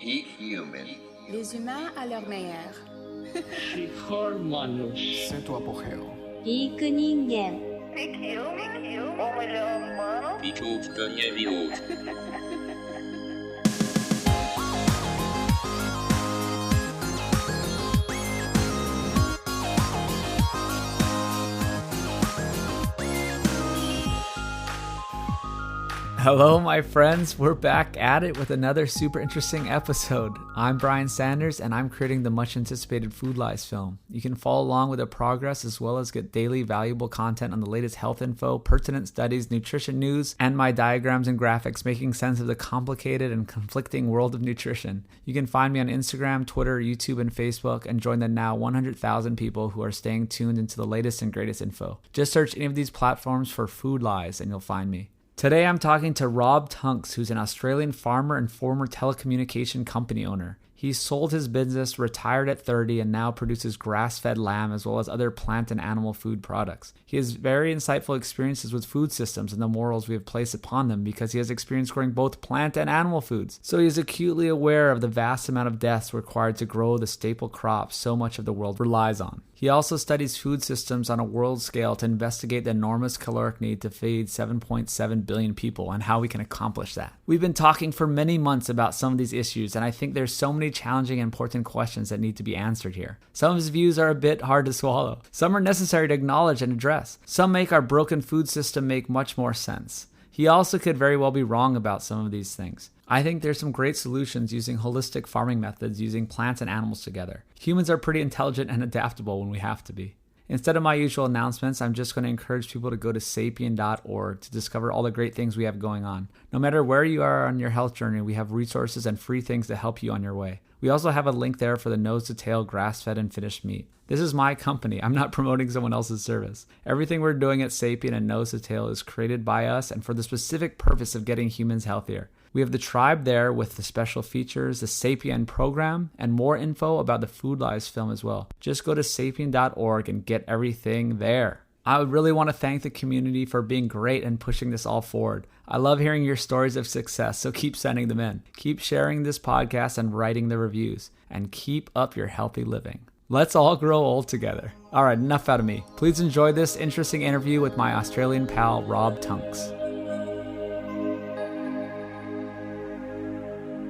Eat human. Les humains à leur meilleur. C'est tu apogeo. ピーク人間 Pitówka niewiód. Hello, my friends. We're back at it with another super interesting episode. I'm Brian Sanders, and I'm creating the much-anticipated Food Lies film. You can follow along with the progress as well as get daily valuable content on the latest health info, pertinent studies, nutrition news, and my diagrams and graphics making sense of the complicated and conflicting world of nutrition. You can find me on Instagram, Twitter, YouTube, and Facebook, and join the now 100,000 people who are staying tuned into the latest and greatest info. Just search any of these platforms for Food Lies, and you'll find me. Today I'm talking to Rob Tunks, who's an Australian farmer and former telecommunication company owner. He sold his business, retired at 30, and now produces grass-fed lamb as well as other plant and animal food products. He has very insightful experiences with food systems and the morals we have placed upon them because he has experience growing both plant and animal foods. So he is acutely aware of the vast amount of deaths required to grow the staple crops so much of the world relies on. He also studies food systems on a world scale to investigate the enormous caloric need to feed 7.7 billion people and how we can accomplish that. We've been talking for many months about some of these issues, and I think there's so many challenging and important questions that need to be answered here. Some of his views are a bit hard to swallow. Some are necessary to acknowledge and address. Some make our broken food system make much more sense. He also could very well be wrong about some of these things. I think there's some great solutions using holistic farming methods using plants and animals together. Humans are pretty intelligent and adaptable when we have to be. Instead of my usual announcements, I'm just going to encourage people to go to sapien.org to discover all the great things we have going on. No matter where you are on your health journey, we have resources and free things to help you on your way. We also have a link there for the nose-to-tail grass-fed and finished meat. This is my company. I'm not promoting someone else's service. Everything we're doing at Sapien and Nose to Tail is created by us and for the specific purpose of getting humans healthier. We have the tribe there with the special features, the Sapien program, and more info about the Food Lies film as well. Just go to sapien.org and get everything there. I would really want to thank the community for being great and pushing this all forward. I love hearing your stories of success, so keep sending them in. Keep sharing this podcast and writing the reviews. And keep up your healthy living. Let's all grow old together. All right, enough out of me. Please enjoy this interesting interview with my Australian pal, Rob Tunks.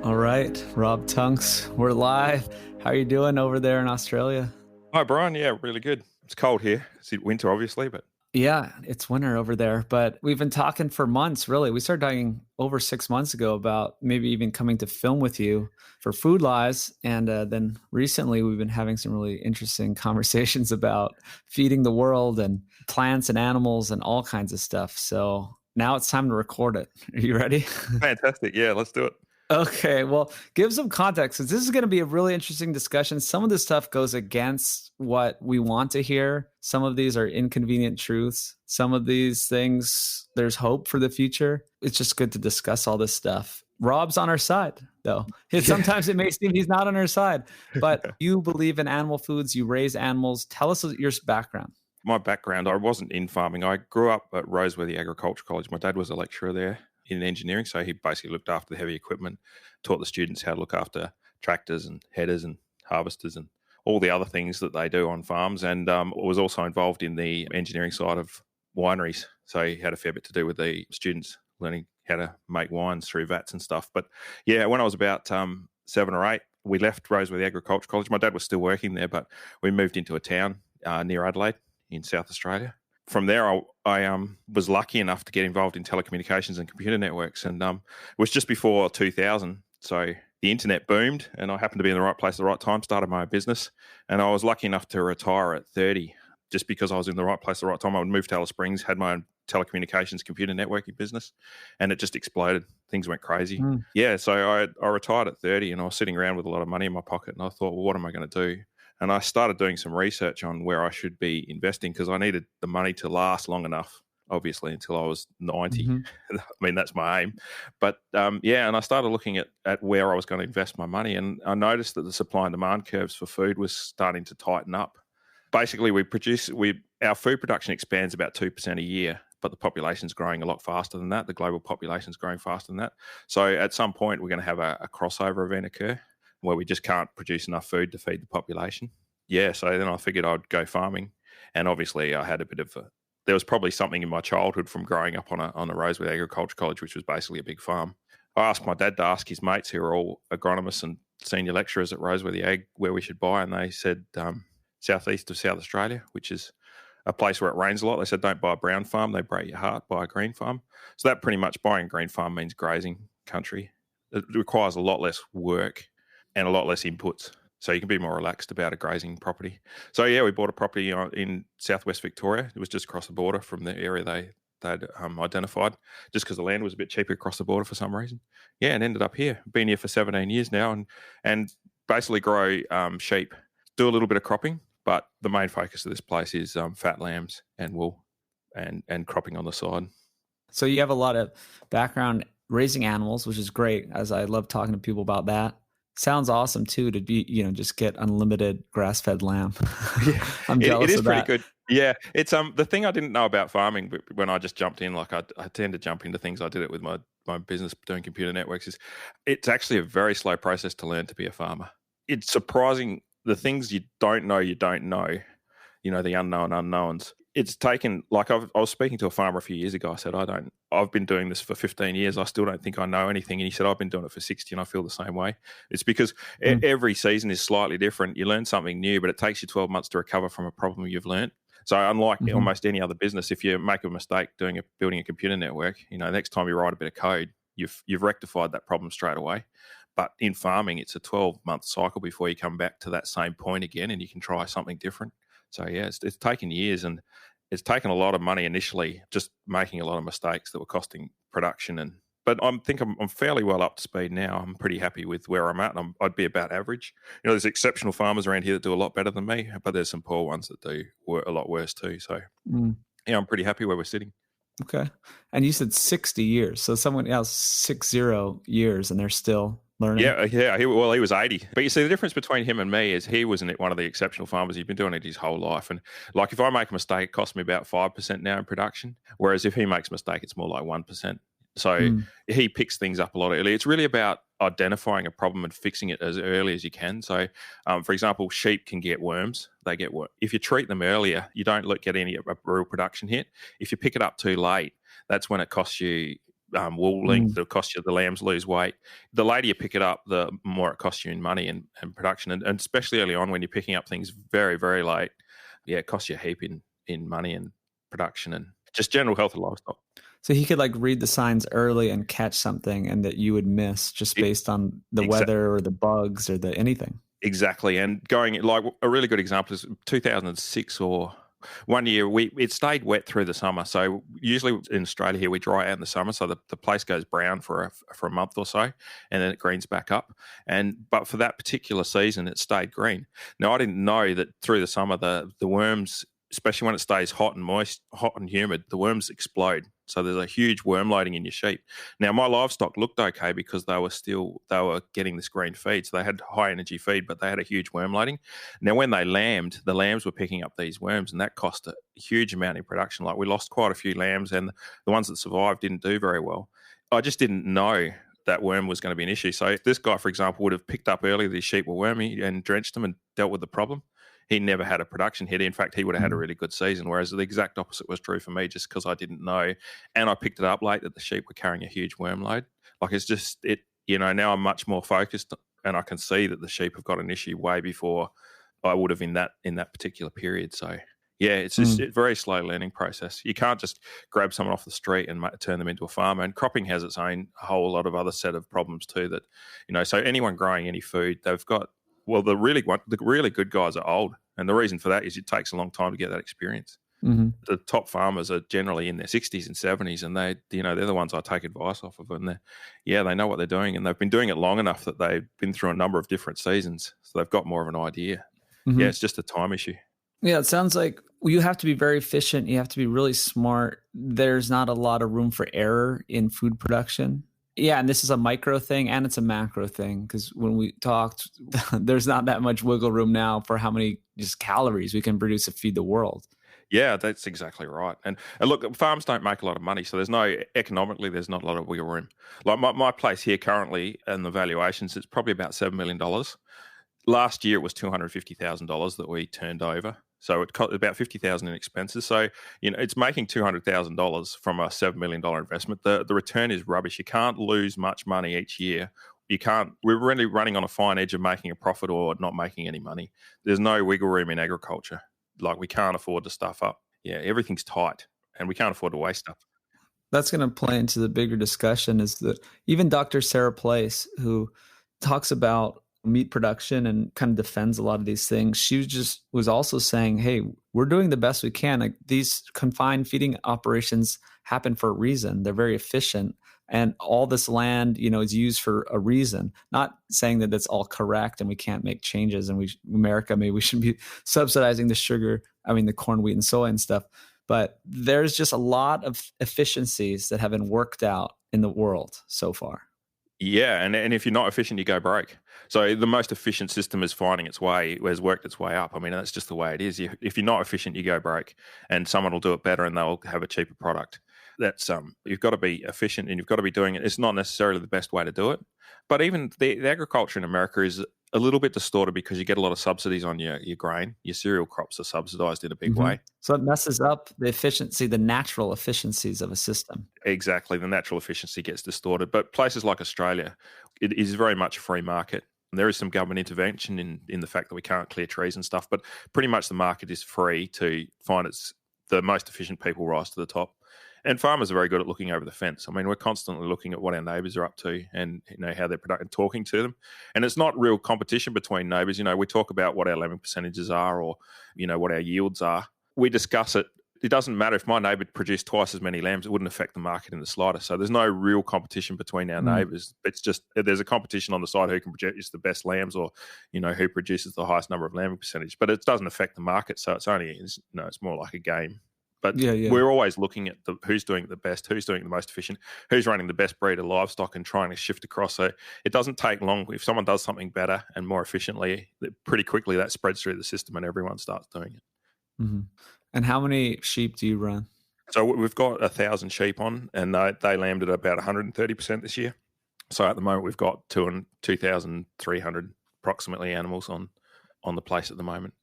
All right, Rob Tunks, we're live. How are you doing over there in Australia? Hi, Brian. Yeah, really good. It's cold here. It's winter, obviously, but... Yeah, it's winter over there, but we've been talking for months, really. We started talking over 6 months ago about maybe even coming to film with you for Food Lies. And then recently we've been having some really interesting conversations about feeding the world and plants and animals and all kinds of stuff. So now it's time to record it. Are you ready? Fantastic. Yeah, let's do it. Okay, well, give some context because this is going to be a really interesting discussion. Some of this stuff goes against what we want to hear. Some of these are inconvenient truths. Some of these things, there's hope for the future. It's just good to discuss all this stuff. Rob's on our side, though. Sometimes it may seem he's not on our side, but you believe in animal foods. You raise animals. Tell us your background. My background, I wasn't in farming. I grew up at Roseworthy Agricultural College. My dad was a lecturer there in engineering, so he basically looked after the heavy equipment, taught the students how to look after tractors and headers and harvesters and all the other things that they do on farms, and was also involved in the engineering side of wineries. So he had a fair bit to do with the students learning how to make wines through vats and stuff. But yeah, when I was about 7 or 8, we left Roseworthy Agricultural College. My dad was still working there, but we moved into a town near Adelaide in South Australia. From there, I was lucky enough to get involved in telecommunications and computer networks, and it was just before 2000. So the internet boomed, and I happened to be in the right place at the right time, started my own business, and I was lucky enough to retire at 30 just because I was in the right place at the right time. I would move to Alice Springs, had my own telecommunications computer networking business, and it just exploded. Things went crazy. Yeah, so I retired at 30, and I was sitting around with a lot of money in my pocket, and I thought, well, what am I going to do? And I started doing some research on where I should be investing because I needed the money to last long enough, obviously, until I was 90. I mean, that's my aim. But yeah, and I started looking at where I was going to invest my money. And I noticed that the supply and demand curves for food was starting to tighten up. Basically, our food production expands about 2% a year, but the population's growing a lot faster than that. The global population's growing faster than that. So at some point, we're going to have a crossover event occur where we just can't produce enough food to feed the population. Yeah, so then I figured I'd go farming. And obviously I had a bit of there was probably something in my childhood from growing up on a Rosewood Agriculture College, which was basically a big farm. I asked my dad to ask his mates who are all agronomists and senior lecturers at Rosewood Ag where we should buy, and they said southeast of South Australia, which is a place where it rains a lot. They said, don't buy a brown farm, they break your heart, buy a green farm. So that pretty much, buying a green farm means grazing country. It requires a lot less work and a lot less inputs. So you can be more relaxed about a grazing property. So yeah, we bought a property in southwest Victoria. It was just across the border from the area they'd identified, just because the land was a bit cheaper across the border for some reason. Yeah, and ended up here. Been here for 17 years now, and basically grow sheep, do a little bit of cropping, but the main focus of this place is fat lambs and wool and cropping on the side. So you have a lot of background raising animals, which is great, as I love talking to people about that. Sounds awesome too to be, just get unlimited grass-fed lamb. Yeah, I'm jealous it is of pretty that. good. Yeah, it's the thing I didn't know about farming, but when I just jumped in, like I tend to jump into things. I did it with my business doing computer networks. It's actually a very slow process to learn to be a farmer. It's surprising the things you don't know, the unknown unknowns. It's taken, like I was speaking to a farmer a few years ago. I said, I've been doing this for 15 years. I still don't think I know anything. And he said, I've been doing it for 60 and I feel the same way. It's because every season is slightly different. You learn something new, but it takes you 12 months to recover from a problem you've learned. So unlike almost any other business, if you make a mistake building a computer network, next time you write a bit of code, you've rectified that problem straight away. But in farming, it's a 12-month cycle before you come back to that same point again and you can try something different. So yeah, it's taken years, and it's taken a lot of money initially, just making a lot of mistakes that were costing production. But I'm fairly well up to speed now. I'm pretty happy with where I'm at. And I'd be about average. There's exceptional farmers around here that do a lot better than me, but there's some poor ones that do a lot worse too. So yeah, I'm pretty happy where we're sitting. Okay. And you said 60 years. So someone else 60 years and they're still learning. Yeah. He was 80. But you see, the difference between him and me is he was one of the exceptional farmers. He's been doing it his whole life. And like if I make a mistake, it costs me about 5% now in production. Whereas if he makes a mistake, it's more like 1%. So he picks things up a lot earlier. It's really about identifying a problem and fixing it as early as you can. So, for example, sheep can get worms. They get worms. If you treat them earlier, you don't get any real production hit. If you pick it up too late, that's when it costs you wool length. It'll cost you, the lambs lose weight. The later you pick it up, the more it costs you in money and production. And especially early on when you're picking up things very, very late, it costs you a heap in money and production and just general health of livestock. So he could read the signs early and catch something and that you would miss just based on the weather or the bugs or the anything. Exactly. And going a really good example is 2006 or 1 year, it stayed wet through the summer. So usually in Australia here, we dry out in the summer. So the place goes brown for a month or so, and then it greens back up. But for that particular season, it stayed green. Now, I didn't know that through the summer, the worms, especially when it stays hot and moist, hot and humid, the worms explode. So there's a huge worm loading in your sheep. Now, my livestock looked okay because they were getting this green feed. So they had high energy feed, but they had a huge worm loading. Now, when they lambed, the lambs were picking up these worms, and that cost a huge amount in production. We lost quite a few lambs, and the ones that survived didn't do very well. I just didn't know that worm was going to be an issue. So if this guy, for example, would have picked up early these sheep were wormy and drenched them and dealt with the problem, he never had a production hit. In fact, he would have had a really good season, whereas the exact opposite was true for me just because I didn't know. And I picked it up late that the sheep were carrying a huge worm load. Now I'm much more focused and I can see that the sheep have got an issue way before I would have in that particular period. So, yeah, it's just a very slow learning process. You can't just grab someone off the street and turn them into a farmer. And cropping has its own whole lot of other set of problems too that, so anyone growing any food, they've got, the really good guys are old. And the reason for that is it takes a long time to get that experience. Mm-hmm. The top farmers are generally in their 60s and 70s, and they're the ones I take advice off of. And they know what they're doing, and they've been doing it long enough that they've been through a number of different seasons. So they've got more of an idea. Mm-hmm. Yeah, it's just a time issue. Yeah, it sounds like you have to be very efficient. You have to be really smart. There's not a lot of room for error in food production. Yeah, and this is a micro thing and it's a macro thing because when we talked, there's not that much wiggle room now for how many just calories we can produce to feed the world. Yeah, that's exactly right. And look, farms don't make a lot of money, so there's not a lot of wiggle room. Like my place here currently, and the valuations, it's probably about $7 million. Last year it was $250,000 that we turned over. So it cost about $50,000 in expenses. So, it's making $200,000 from a $7 million investment. The return is rubbish. You can't lose much money each year. We're really running on a fine edge of making a profit or not making any money. There's no wiggle room in agriculture. Like, we can't afford to stuff up. Yeah, everything's tight and we can't afford to waste stuff. That's going to play into the bigger discussion is that even Dr. Sarah Place, who talks about meat production and kind of defends a lot of these things, she was also saying, hey, we're doing the best we can. Like, these confined feeding operations happen for a reason. They're very efficient. And all this land, is used for a reason. Not saying that that's all correct and we can't make changes. And America, maybe we shouldn't be subsidizing the corn, wheat, and soy and stuff. But there's just a lot of efficiencies that have been worked out in the world so far. Yeah, and if you're not efficient, you go broke. So the most efficient system has worked its way up. I mean, that's just the way it is. If you're not efficient, you go broke, and someone will do it better and they'll have a cheaper product. That's you've got to be efficient and you've got to be doing it. It's not necessarily the best way to do it, but even the agriculture in America is a little bit distorted because you get a lot of subsidies on your grain. Your cereal crops are subsidized in a big way. So it messes up the natural efficiencies of a system. Exactly. The natural efficiency gets distorted. But places like Australia, it is very much a free market. And there is some government intervention in the fact that we can't clear trees and stuff, but pretty much the market is free to find the most efficient people rise to the top. And farmers are very good at looking over the fence. I mean, we're constantly looking at what our neighbours are up to and how they're productive, talking to them. And it's not real competition between neighbours. We talk about what our lambing percentages are or, what our yields are. We discuss it. It doesn't matter if my neighbour produced twice as many lambs, it wouldn't affect the market in the slightest. So there's no real competition between our neighbours. It's just there's a competition on the side who can produce the best lambs or, who produces the highest number of lambing percentage. But it doesn't affect the market. So it's more like a game. But we're always looking at who's doing it the best, who's doing it the most efficient, who's running the best breed of livestock and trying to shift across. So it doesn't take long. If someone does something better and more efficiently, pretty quickly that spreads through the system and everyone starts doing it. Mm-hmm. And how many sheep do you run? So we've got 1,000 sheep on, and they lambed at about 130% this year. So at the moment we've got 2,300 approximately animals on the place at the moment.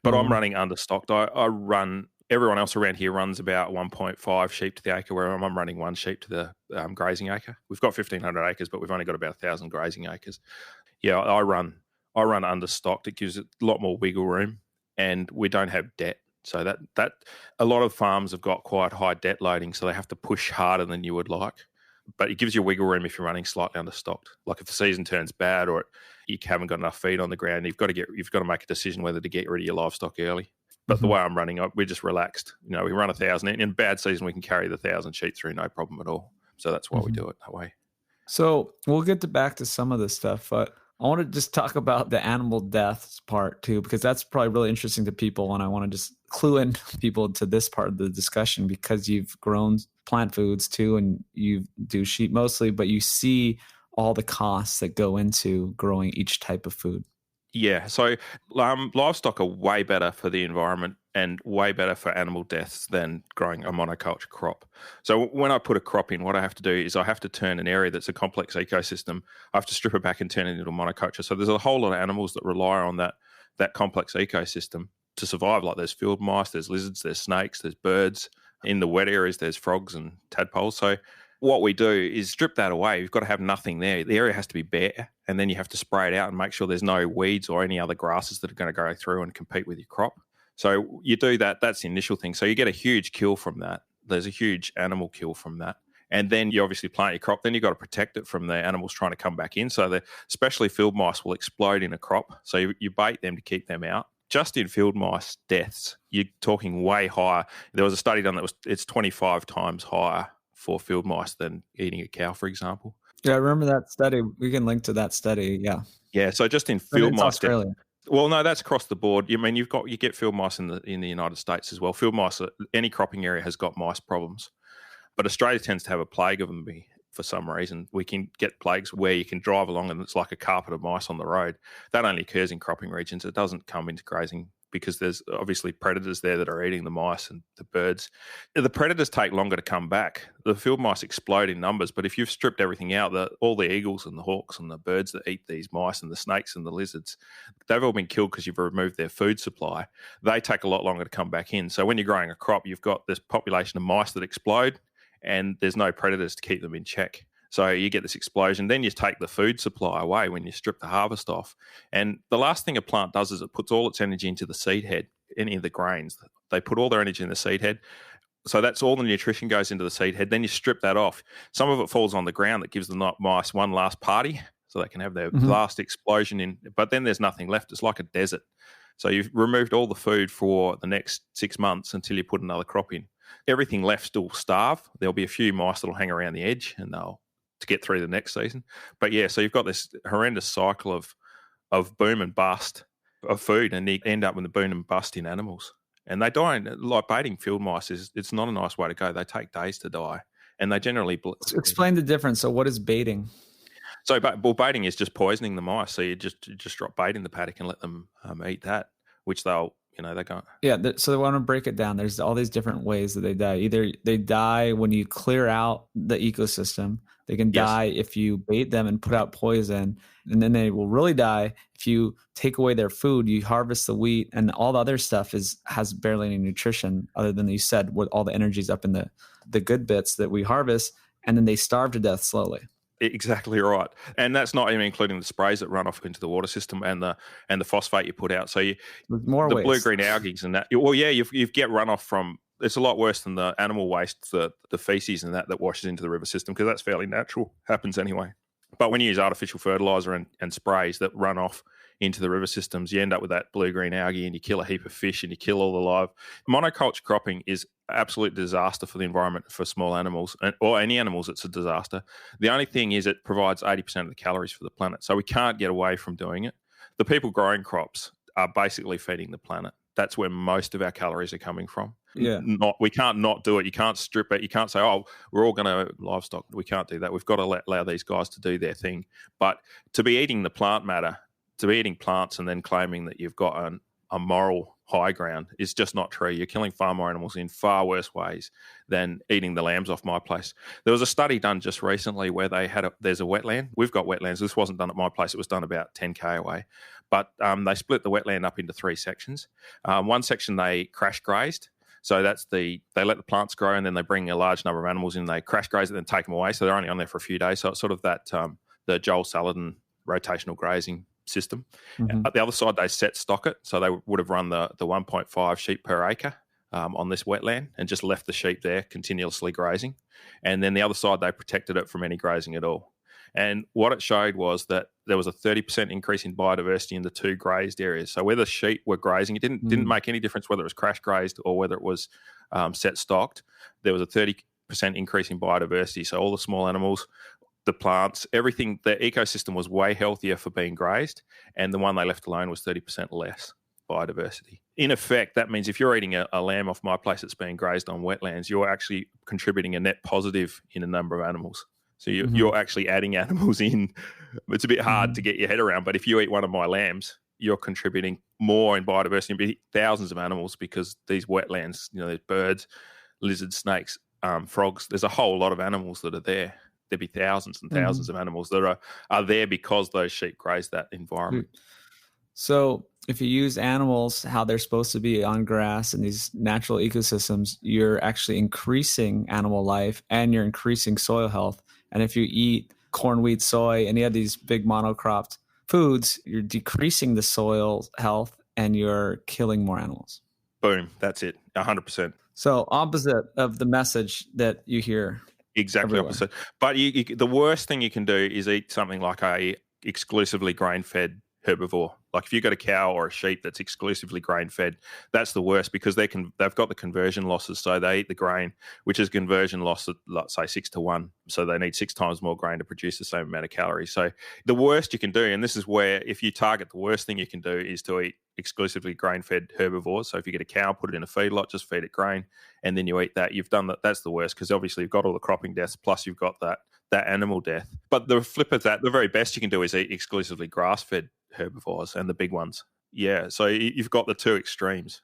But I'm running understocked. I run. Everyone else around here runs about 1.5 sheep to the acre, where I'm running one sheep to the grazing acre. We've got 1,500 acres, but we've only got about 1,000 grazing acres. Yeah, I run understocked. It gives it a lot more wiggle room, and we don't have debt. So that a lot of farms have got quite high debt loading, so they have to push harder than you would like. But it gives you wiggle room if you're running slightly understocked. Like if the season turns bad or you haven't got enough feed on the ground, you've got to make a decision whether to get rid of your livestock early. But the way I'm running, we're just relaxed. We run 1,000. In bad season, we can carry the 1,000 sheep through, no problem at all. So that's why we do it that way. So we'll get back to some of this stuff, but I want to just talk about the animal deaths part too, because that's probably really interesting to people. And I want to just clue in people to this part of the discussion because you've grown plant foods too, and you do sheep mostly, but you see all the costs that go into growing each type of food. Yeah, so livestock are way better for the environment and way better for animal deaths than growing a monoculture crop. So when I put a crop in, what I have to do is I have to turn an area that's a complex ecosystem, I have to strip it back and turn it into a monoculture. So there's a whole lot of animals that rely on that complex ecosystem to survive. Like there's field mice, there's lizards, there's snakes, there's birds. In the wet areas, there's frogs and tadpoles. So what we do is strip that away. You've got to have nothing there. The area has to be bare, and then you have to spray it out and make sure there's no weeds or any other grasses that are going to go through and compete with your crop. So you do that. That's the initial thing. So you get a huge kill from that. There's a huge animal kill from that. And then you obviously plant your crop. Then you've got to protect it from the animals trying to come back in. So especially field mice will explode in a crop. So you bait them to keep them out. Just in field mice deaths, you're talking way higher. There was a study done it's 25 times higher for field mice than eating a cow, for example. Yeah, I remember that study. We can link to that study. Yeah. Yeah. So just in field mice, Australia. Well, no, that's across the board. I mean, you get field mice in the United States as well. Field mice, any cropping area has got mice problems, but Australia tends to have a plague of them. For some reason, we can get plagues where you can drive along and it's like a carpet of mice on the road. That only occurs in cropping regions. It doesn't come into grazing because there's obviously predators there that are eating the mice and the birds. The predators take longer to come back. The field mice explode in numbers, but if you've stripped everything out, all the eagles and the hawks and the birds that eat these mice and the snakes and the lizards, they've all been killed because you've removed their food supply. They take a lot longer to come back in. So when you're growing a crop, you've got this population of mice that explode and there's no predators to keep them in check. So you get this explosion. Then you take the food supply away when you strip the harvest off. And the last thing a plant does is it puts all its energy into the seed head, any of the grains. They put all their energy in the seed head. So that's all the nutrition goes into the seed head. Then you strip that off. Some of it falls on the ground that gives the mice one last party so they can have their last explosion in. But then there's nothing left. It's like a desert. So you've removed all the food for the next 6 months until you put another crop in. Everything left still starve. There'll be a few mice that'll hang around the edge and they'll to get through the next season. But yeah, so you've got this horrendous cycle of boom and bust of food, and you end up with the boom and bust in animals. And they die, like baiting field mice it's not a nice way to go. They take days to die, and they generally... So explain the difference. So what is baiting? So baiting is just poisoning the mice. So you just drop bait in the paddock and let them eat that, which they'll, they can't. Yeah, so I want to break it down. There's all these different ways that they die. Either they die when you clear out the ecosystem. They can die if you bait them and put out poison, and then they will really die if you take away their food. You harvest the wheat, and all the other stuff has barely any nutrition other than you said, with all the energy's up in the good bits that we harvest, and then they starve to death slowly. Exactly right, and that's not even including the sprays that run off into the water system and the phosphate you put out. So the blue-green algae and that. Well, yeah, you get runoff from. It's a lot worse than the animal waste, the feces and that washes into the river system, because that's fairly natural, happens anyway. But when you use artificial fertilizer and sprays that run off into the river systems, you end up with that blue-green algae and you kill a heap of fish and you kill all the live. Monoculture cropping is absolute disaster for the environment for small animals, or any animals. It's a disaster. The only thing is it provides 80% of the calories for the planet, so we can't get away from doing it. The people growing crops are basically feeding the planet. That's where most of our calories are coming from. Yeah. We can't not do it. You can't strip it. You can't say, oh, we're all going to livestock. We can't do that. We've got to allow these guys to do their thing. But to be eating the plant matter, to be eating plants and then claiming that you've got a moral high ground is just not true. You're killing far more animals in far worse ways than eating the lambs off my place. There was a study done just recently where there's a wetland. We've got wetlands. This wasn't done at my place. It was done about 10K away. But they split the wetland up into 3 sections. One section they crash grazed. So they let the plants grow and then they bring a large number of animals in. They crash graze it and then take them away. So they're only on there for a few days. So it's sort of that the Joel Salatin rotational grazing system. At the other side, they set stock it. So they would have run the 1.5 sheep per acre on this wetland and just left the sheep there continuously grazing. And then the other side, they protected it from any grazing at all. And what it showed was that there was a 30% increase in biodiversity in the 2 grazed areas. So where the sheep were grazing, it didn't make any difference whether it was crash grazed or whether it was set stocked. There was a 30% increase in biodiversity. So all the small animals, the plants, everything, the ecosystem was way healthier for being grazed, and the one they left alone was 30% less biodiversity. In effect, that means if you're eating a lamb off my place that's being grazed on wetlands, you're actually contributing a net positive in a number of animals. So you're actually adding animals in. It's a bit hard to get your head around, but if you eat one of my lambs, you're contributing more in biodiversity and thousands of animals, because these wetlands, there's birds, lizards, snakes, frogs, there's a whole lot of animals that are there. There'd be thousands and thousands of animals that are there because those sheep graze that environment. So if you use animals how they're supposed to be on grass in these natural ecosystems, you're actually increasing animal life and you're increasing soil health. And if you eat corn, wheat, soy, any of these big monocropped foods, you're decreasing the soil health and you're killing more animals. Boom. That's it. 100%. So opposite of the message that you hear. Exactly everywhere. Opposite. But the worst thing you can do is eat something like a exclusively grain-fed herbivore. Like if you've got a cow or a sheep that's exclusively grain-fed, that's the worst, because they've got the conversion losses. So they eat the grain, which is conversion loss at, let's say, 6 to 1. So they need 6 times more grain to produce the same amount of calories. So the worst you can do, and this is where if you target the worst thing you can do, is to eat exclusively grain-fed herbivores. So if you get a cow, put it in a feedlot, just feed it grain, and then you eat that. You've done that. That's the worst, because obviously you've got all the cropping deaths, plus you've got that animal death. But the flip of that, the very best you can do is eat exclusively grass-fed herbivores, and the big ones. Yeah, so you've got the two extremes.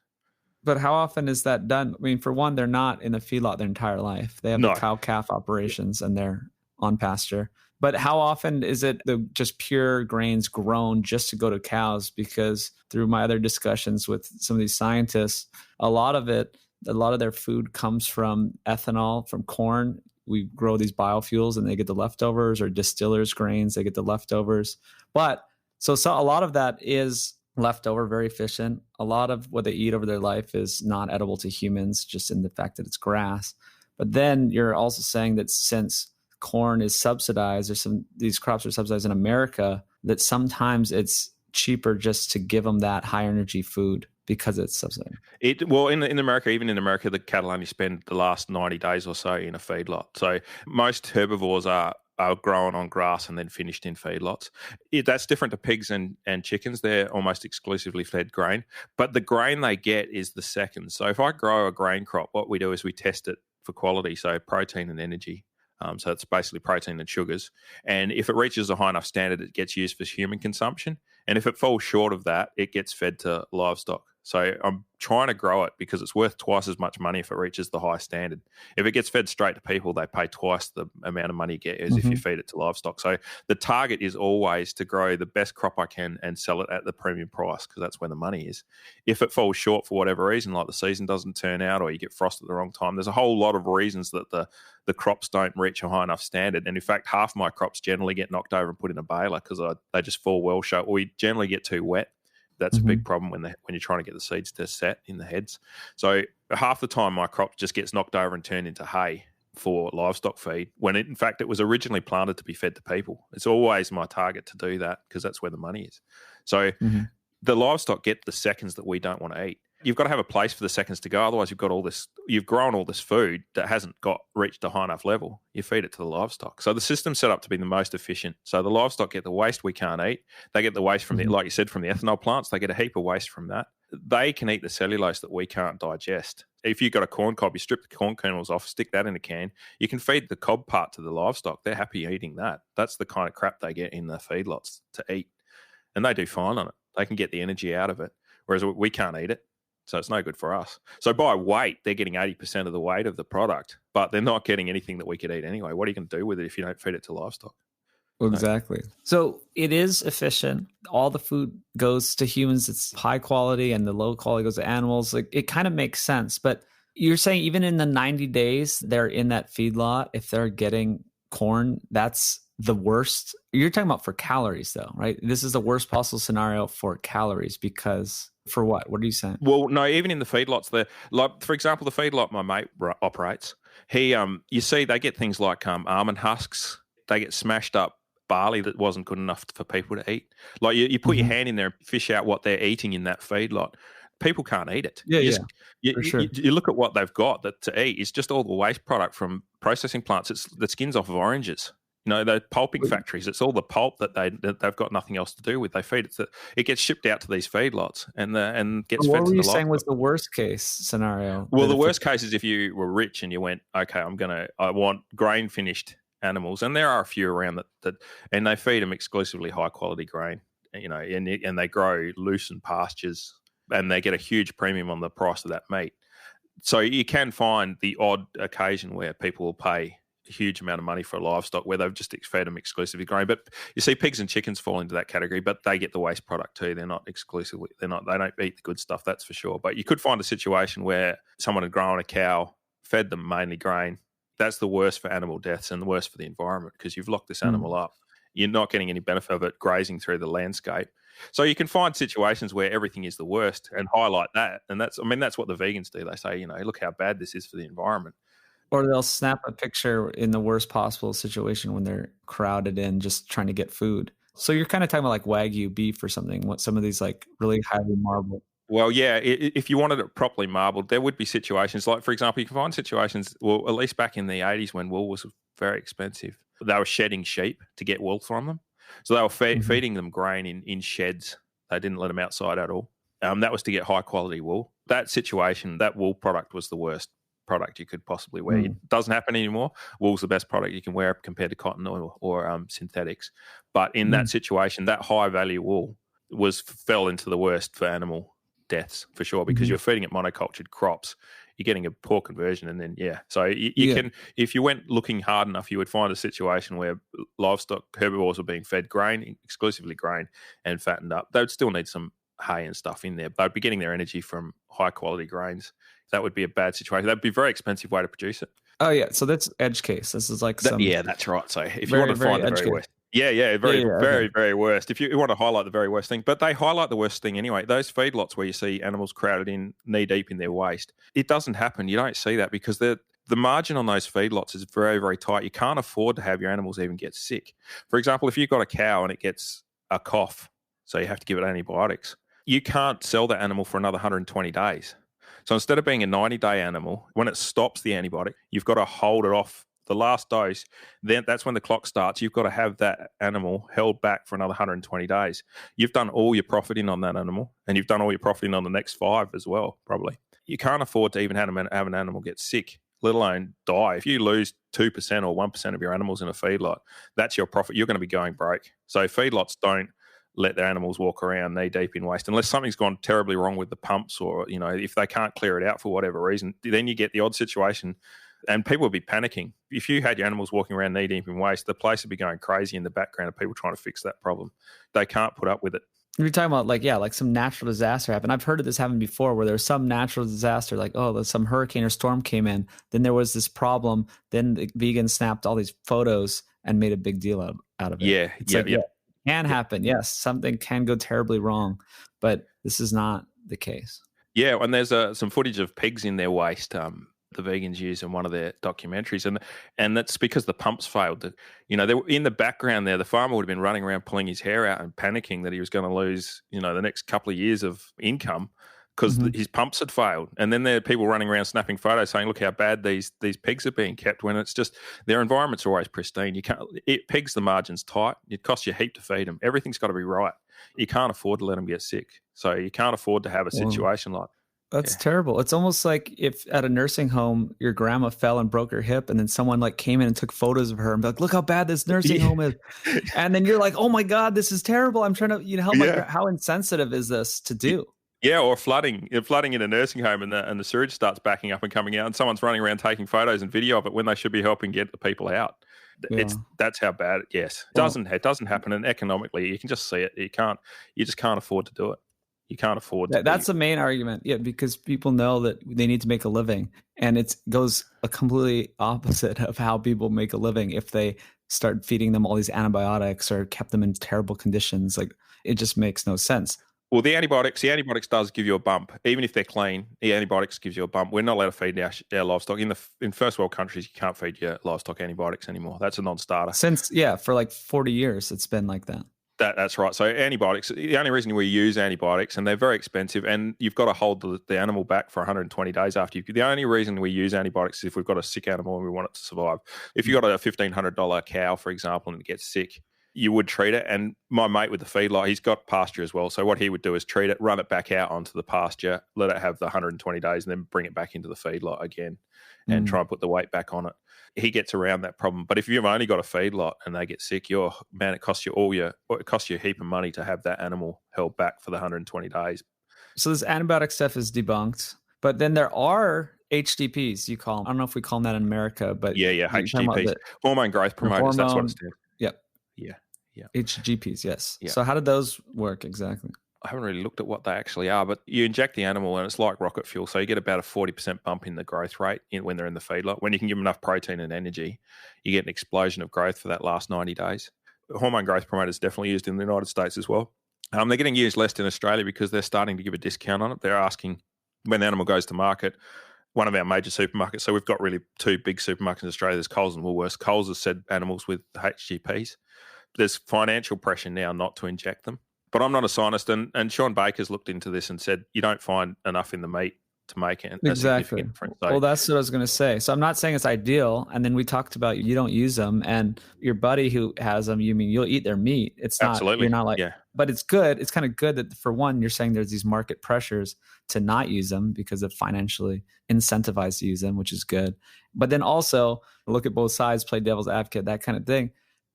But how often is that done? I mean, for one, they're not in the feedlot their entire life. They have No. the cow-calf operations and they're on pasture. But how often is it the just pure grains grown just to go to cows? Because through my other discussions with some of these scientists, a lot of their food comes from ethanol, from corn. We grow these biofuels and they get the leftovers, or distillers' grains, they get the leftovers. But so a lot of that is leftover, very efficient. A lot of what they eat over their life is not edible to humans, just in the fact that it's grass. But then you're also saying that since corn is subsidized, or these crops are subsidized in America, that sometimes it's cheaper just to give them that high energy food because it's subsidized. In America, even in America, the cattle only spend the last 90 days or so in a feedlot. So most herbivores are grown on grass and then finished in feedlots. That's different to pigs and chickens. They're almost exclusively fed grain. But the grain they get is the second. So if I grow a grain crop, what we do is we test it for quality, so protein and energy. So it's basically protein and sugars. And if it reaches a high enough standard, it gets used for human consumption. And if it falls short of that, it gets fed to livestock. So I'm trying to grow it because it's worth twice as much money if it reaches the high standard. If it gets fed straight to people, they pay twice the amount of money you get as if you feed it to livestock. So the target is always to grow the best crop I can and sell it at the premium price, because that's where the money is. If it falls short for whatever reason, like the season doesn't turn out or you get frost at the wrong time, there's a whole lot of reasons that the crops don't reach a high enough standard. And in fact, half my crops generally get knocked over and put in a baler because they just fall well short, or we generally get too wet. That's a big problem when you're trying to get the seeds to set in the heads. So half the time my crop just gets knocked over and turned into hay for livestock feed, when in fact it was originally planted to be fed to people. It's always my target to do that because that's where the money is. So the livestock get the seconds that we don't want to eat. You've got to have a place for the seconds to go. Otherwise, you've grown all this food that hasn't reached a high enough level. You feed it to the livestock. So the system's set up to be the most efficient. So the livestock get the waste we can't eat. They get the waste from like you said, from the ethanol plants. They get a heap of waste from that. They can eat the cellulose that we can't digest. If you've got a corn cob, you strip the corn kernels off, stick that in a can. You can feed the cob part to the livestock. They're happy eating that. That's the kind of crap they get in the feedlots to eat. And they do fine on it. They can get the energy out of it, whereas we can't eat it. So it's no good for us. So by weight, they're getting 80% of the weight of the product, but they're not getting anything that we could eat anyway. What are you going to do with it if you don't feed it to livestock? Exactly. So it is efficient. All the food goes to humans. It's high quality, and the low quality goes to animals. Like, it kind of makes sense. But you're saying even in the 90 days they're in that feedlot, if they're getting corn, that's the worst. You're talking about for calories though, right? This is the worst possible scenario for calories, because for what? What are you saying? Well, no, even in the feedlots, for example, the feedlot my mate operates, you see they get things like almond husks. They get smashed up barley that wasn't good enough for people to eat. Like you put your hand in there and fish out what they're eating in that feedlot. People can't eat it. You look at what they've got to eat. It's just all the waste product from processing plants. It's the skins off of oranges. You know, the pulping factories, it's all the pulp that they've got nothing else to do with. They feed it. It gets shipped out to these feedlots and gets fed to the livestock. What were you saying was the worst case scenario? Well, the worst case is if you were rich and you went, okay, I want grain finished animals, and there are a few around that and they feed them exclusively high quality grain, you know, and they grow loose in pastures, and they get a huge premium on the price of that meat. So you can find the odd occasion where people will pay a huge amount of money for livestock where they've just fed them exclusively grain. But you see pigs and chickens fall into that category, but they get the waste product too. They're not exclusively, they don't eat the good stuff, that's for sure. But you could find a situation where someone had grown a cow, fed them mainly grain. That's the worst for animal deaths and the worst for the environment, because you've locked this animal up. You're not getting any benefit of it grazing through the landscape. So you can find situations where everything is the worst and highlight that. And that's what the vegans do. They say, you know, look how bad this is for the environment. Or they'll snap a picture in the worst possible situation when they're crowded in just trying to get food. So you're kind of talking about like Wagyu beef or something, what some of these like really highly marbled. Well, yeah, if you wanted it properly marbled, there would be situations like, for example, you can find situations, well, at least back in the 80s when wool was very expensive, they were shedding sheep to get wool from them. So they were feeding them grain in sheds. They didn't let them outside at all. That was to get high quality wool. That situation, that wool product was the worst product you could possibly wear. It doesn't happen anymore. Wool's the best product you can wear compared to cotton or synthetics. But in that situation, that high value wool, fell into the worst for animal deaths for sure, because you're feeding it monocultured crops. You're getting a poor conversion, and then so you can, if you went looking hard enough, you would find a situation where livestock herbivores were being fed grain, exclusively grain, and fattened up. They would still need some hay and stuff in there. They'd be getting their energy from high quality grains. That would be a bad situation. That'd be a very expensive way to produce it. Oh yeah, so that's edge case. This is like that's right. So if you want to find the very worst, very worst. If you want to highlight the very worst thing, but they highlight the worst thing anyway. Those feedlots where you see animals crowded in knee deep in their waste, it doesn't happen. You don't see that because the margin on those feedlots is very, very tight. You can't afford to have your animals even get sick. For example, if you've got a cow and it gets a cough, so you have to give it antibiotics, you can't sell that animal for another 120 days. So instead of being a 90-day animal, when it stops the antibiotic, you've got to hold it off the last dose. Then that's when the clock starts. You've got to have that animal held back for another 120 days. You've done all your profiting on that animal, and you've done all your profiting on the next 5 as well, probably. You can't afford to even have an animal get sick, let alone die. If you lose 2% or 1% of your animals in a feedlot, that's your profit. You're going to be going broke. So feedlots don't let their animals walk around knee deep in waste unless something's gone terribly wrong with the pumps, or if they can't clear it out for whatever reason. Then you get the odd situation and people will be panicking. If you had your animals walking around knee deep in waste, the place would be going crazy in the background of people trying to fix that problem. They can't put up with it. You're talking about like some natural disaster happened. I've heard of this happen before, where there's some natural disaster, like some hurricane or storm came in, then there was this problem, then the vegans snapped all these photos and made a big deal out of it. It can happen. Yes, something can go terribly wrong, but this is not the case. Yeah, and there's some footage of pigs in their waste. The vegans use in one of their documentaries, and that's because the pumps failed. They were in the background there. The farmer would have been running around pulling his hair out and panicking that he was going to lose, the next couple of years of income because his pumps had failed. And then there are people running around snapping photos saying, "Look how bad these pigs are being kept." When it's just their environment's always pristine. Pigs, the margin's tight. It costs you a heap to feed them. Everything's got to be right. You can't afford to let them get sick. So you can't afford to have a situation like. That's terrible. It's almost like if at a nursing home, your grandma fell and broke her hip, and then someone came in and took photos of her and be like, "Look how bad this nursing home is." And then you're like, "Oh my God, this is terrible. I'm trying to, help how insensitive is this to do?" Yeah, or flooding in a nursing home, and the sewage starts backing up and coming out, and someone's running around taking photos and video of it when they should be helping get the people out. That's how bad. Yes, it doesn't happen, and economically, you can just see it. You just can't afford to do it. You can't afford to. That's the main argument, because people know that they need to make a living, and it goes a completely opposite of how people make a living if they start feeding them all these antibiotics or kept them in terrible conditions. Like, it just makes no sense. Well, the antibiotics does give you a bump. Even if they're clean, the antibiotics gives you a bump. We're not allowed to feed our livestock. In first world countries, you can't feed your livestock antibiotics anymore. That's a non-starter. For 40 years, it's been like that. That's right. So antibiotics, the only reason we use antibiotics, and they're very expensive, and you've got to hold the animal back for 120 days after the only reason we use antibiotics is if we've got a sick animal and we want it to survive. If you've got a $1,500 cow, for example, and it gets sick, you would treat it. And my mate with the feedlot, he's got pasture as well. So what he would do is treat it, run it back out onto the pasture, let it have the 120 days, and then bring it back into the feedlot again and try and put the weight back on it. He gets around that problem. But if you've only got a feedlot and they get sick, it costs you a heap of money to have that animal held back for the 120 days. So this antibiotic stuff is debunked. But then there are HDPs, you call them. I don't know if we call them that in America, but HGPs, hormone growth promoters. That's what it stands. Yep. Yeah. HGPs, yes. Yeah. So how do those work exactly? I haven't really looked at what they actually are, but you inject the animal and it's like rocket fuel. So you get about a 40% bump in the growth rate when they're in the feedlot. When you can give them enough protein and energy, you get an explosion of growth for that last 90 days. Hormone growth promoters definitely used in the United States as well. They're getting used less in Australia because they're starting to give a discount on it. They're asking when the animal goes to market, one of our major supermarkets. So we've got really 2 big supermarkets in Australia. There's Coles and Woolworths. Coles has said animals with HGPs. There's financial pressure now not to inject them. But I'm not a scientist, and Sean Baker's looked into this and said you don't find enough in the meat to make it a significant difference. So, well, that's what I was going to say. So I'm not saying it's ideal. And then we talked about you don't use them, and your buddy who has them, you'll eat their meat. It's not, absolutely. You're not but it's good. It's kind of good that for one, you're saying there's these market pressures to not use them because of financially incentivized to use them, which is good. But then also look at both sides, play devil's advocate, that kind of thing.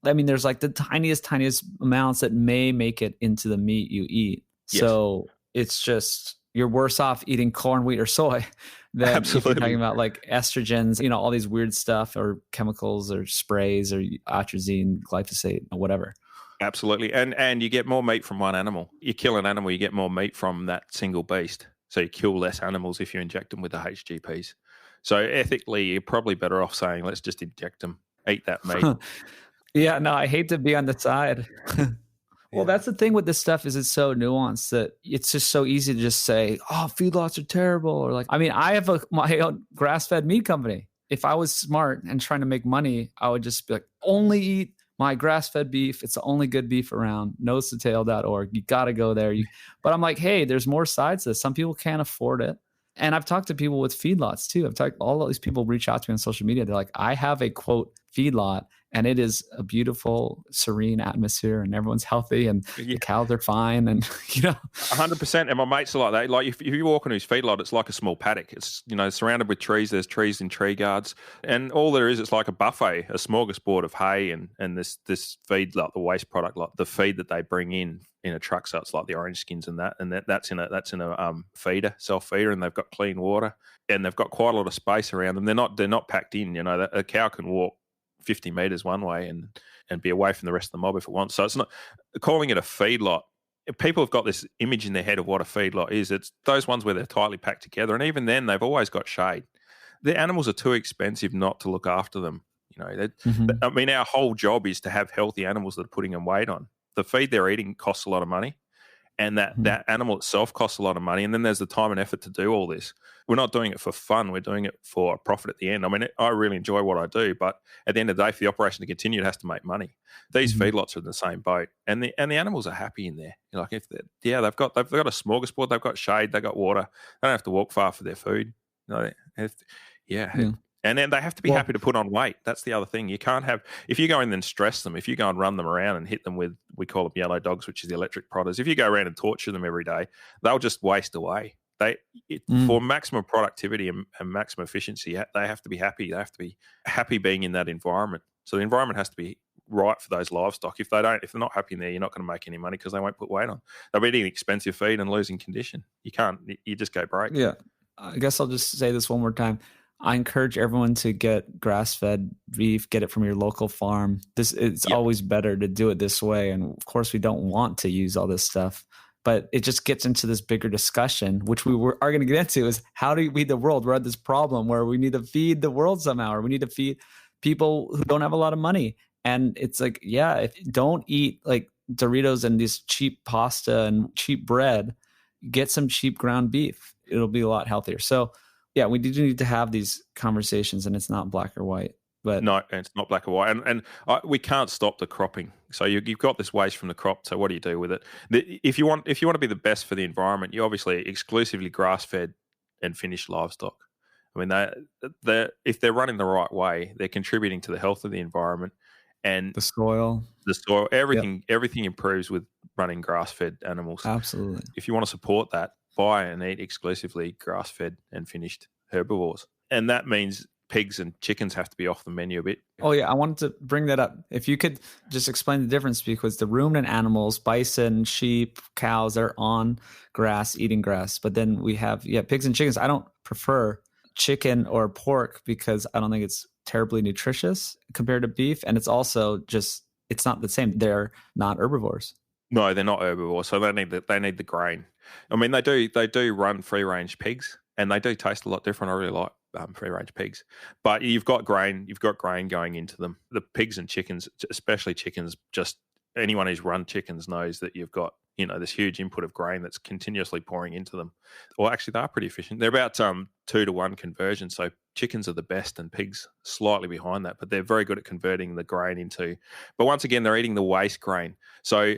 I mean, there's like the tiniest amounts that may make it into the meat you eat. Yes. So it's just, you're worse off eating corn, wheat, or soy than if you're Absolutely. talking about like estrogens, all these weird stuff or chemicals or sprays or atrazine, glyphosate, or whatever. Absolutely. And you get more meat from one animal. You kill an animal, you get more meat from that single beast. So you kill less animals if you inject them with the HGPs. So ethically, you're probably better off saying, let's just inject them, eat that meat. Yeah, no, I hate to be on the side. Well, that's the thing with this stuff is it's so nuanced that it's just so easy to just say, oh, feedlots are terrible. Or like, I mean, I have my own grass-fed meat company. If I was smart and trying to make money, I would just be like, only eat my grass-fed beef. It's the only good beef around. Nosetotail.org. You got to go there. But I'm like, hey, there's more sides to this. Some people can't afford it. And I've talked to people with feedlots too. All of these people reach out to me on social media. They're like, I have a quote feedlot and it is a beautiful, serene atmosphere and everyone's healthy and the cows are fine. And, 100%. And my mates are like that. Like if you walk into his feedlot, it's like a small paddock. It's, surrounded with trees. There's trees in tree guards. And all there is, it's like a buffet, a smorgasbord of hay and this feedlot, the waste product, like the feed that they bring in a truck. So it's like the orange skins and that's in a feeder, self-feeder, and they've got clean water and they've got quite a lot of space around them. They're not packed in, a cow can walk 50 meters one way and be away from the rest of the mob if it wants. So it's not calling it a feedlot. People have got this image in their head of what a feedlot is. It's those ones where they're tightly packed together. And even then they've always got shade. The animals are too expensive not to look after them. I mean, our whole job is to have healthy animals that are putting them weight on. The feed they're eating costs a lot of money, and that animal itself costs a lot of money. And then there's the time and effort to do all this. We're not doing it for fun. We're doing it for a profit at the end. I mean, I really enjoy what I do, but at the end of the day, for the operation to continue, it has to make money. These feedlots are in the same boat, and the animals are happy in there. Like they've got a smorgasbord, they've got shade, they've got water. They don't have to walk far for their food. And then they have to be happy to put on weight. That's the other thing. You can't have, if you go in and stress them, if you go and run them around and hit them with, we call them yellow dogs, which is the electric prodders. If you go around and torture them every day, they'll just waste away. For maximum productivity and maximum efficiency, they have to be happy. They have to be happy being in that environment. So the environment has to be right for those livestock. If they're not happy in there, you're not going to make any money because they won't put weight on. They'll be eating expensive feed and losing condition. You just go broke. Yeah. I guess I'll just say this one more time. I encourage everyone to get grass-fed beef, get it from your local farm. It's always better to do it this way. And of course, we don't want to use all this stuff, but it just gets into this bigger discussion, which are going to get into, is how do we feed the world? We're at this problem where we need to feed the world somehow, or we need to feed people who don't have a lot of money. And it's like, don't eat like Doritos and this cheap pasta and cheap bread. Get some cheap ground beef. It'll be a lot healthier. So yeah, we do need to have these conversations, and it's not black or white. But no, it's not black or white, and we can't stop the cropping. So you've got this waste from the crop. So what do you do with it? If you want to be the best for the environment, you obviously exclusively grass-fed and finished livestock. I mean, if they're running the right way, they're contributing to the health of the environment and the soil, everything. Yep. Everything improves with running grass-fed animals. Absolutely. If you want to support that, buy and eat exclusively grass-fed and finished herbivores. And that means pigs and chickens have to be off the menu a bit. Oh, yeah. I wanted to bring that up. If you could just explain the difference, because the ruminant animals, bison, sheep, cows, they're on grass, eating grass. But then we have, pigs and chickens. I don't prefer chicken or pork because I don't think it's terribly nutritious compared to beef. And it's also it's not the same. They're not herbivores. No, they're not herbivores, so they need the grain. I mean, they do run free range pigs, and they do taste a lot different. I really like free range pigs, but you've got grain going into them. The pigs and chickens, especially chickens, just anyone who's run chickens knows that you've got this huge input of grain that's continuously pouring into them. Well, actually, they are pretty efficient. They're about 2-to-1 conversion. So chickens are the best, and pigs slightly behind that, but they're very good at converting the grain into. But once again, they're eating the waste grain, so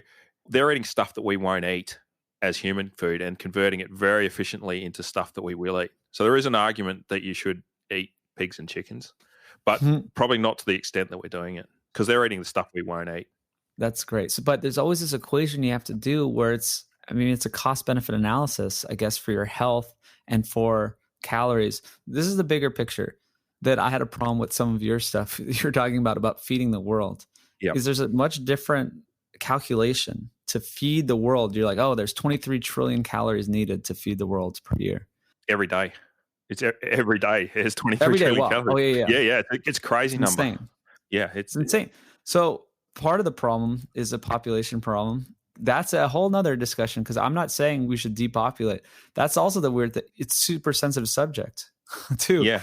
they're eating stuff that we won't eat as human food and converting it very efficiently into stuff that we will eat. So there is an argument that you should eat pigs and chickens, but probably not to the extent that we're doing it, because they're eating the stuff we won't eat. That's great. So, but there's always this equation you have to do where it's a cost-benefit analysis, I guess, for your health and for calories. This is the bigger picture that I had a problem with some of your stuff you're talking about feeding the world. Yep. is there's a much different calculation to feed the world. You're like, oh, there's 23 trillion calories needed to feed the world per year. Every day. It's every day. It's 23 Every day. trillion Wow. calories. Oh, yeah. Yeah. It's crazy It's number. insane. Yeah. It's insane. So part of the problem is a population problem. That's a whole nother discussion, because I'm not saying we should depopulate. That's also the weird thing. It's super sensitive subject too. Yeah.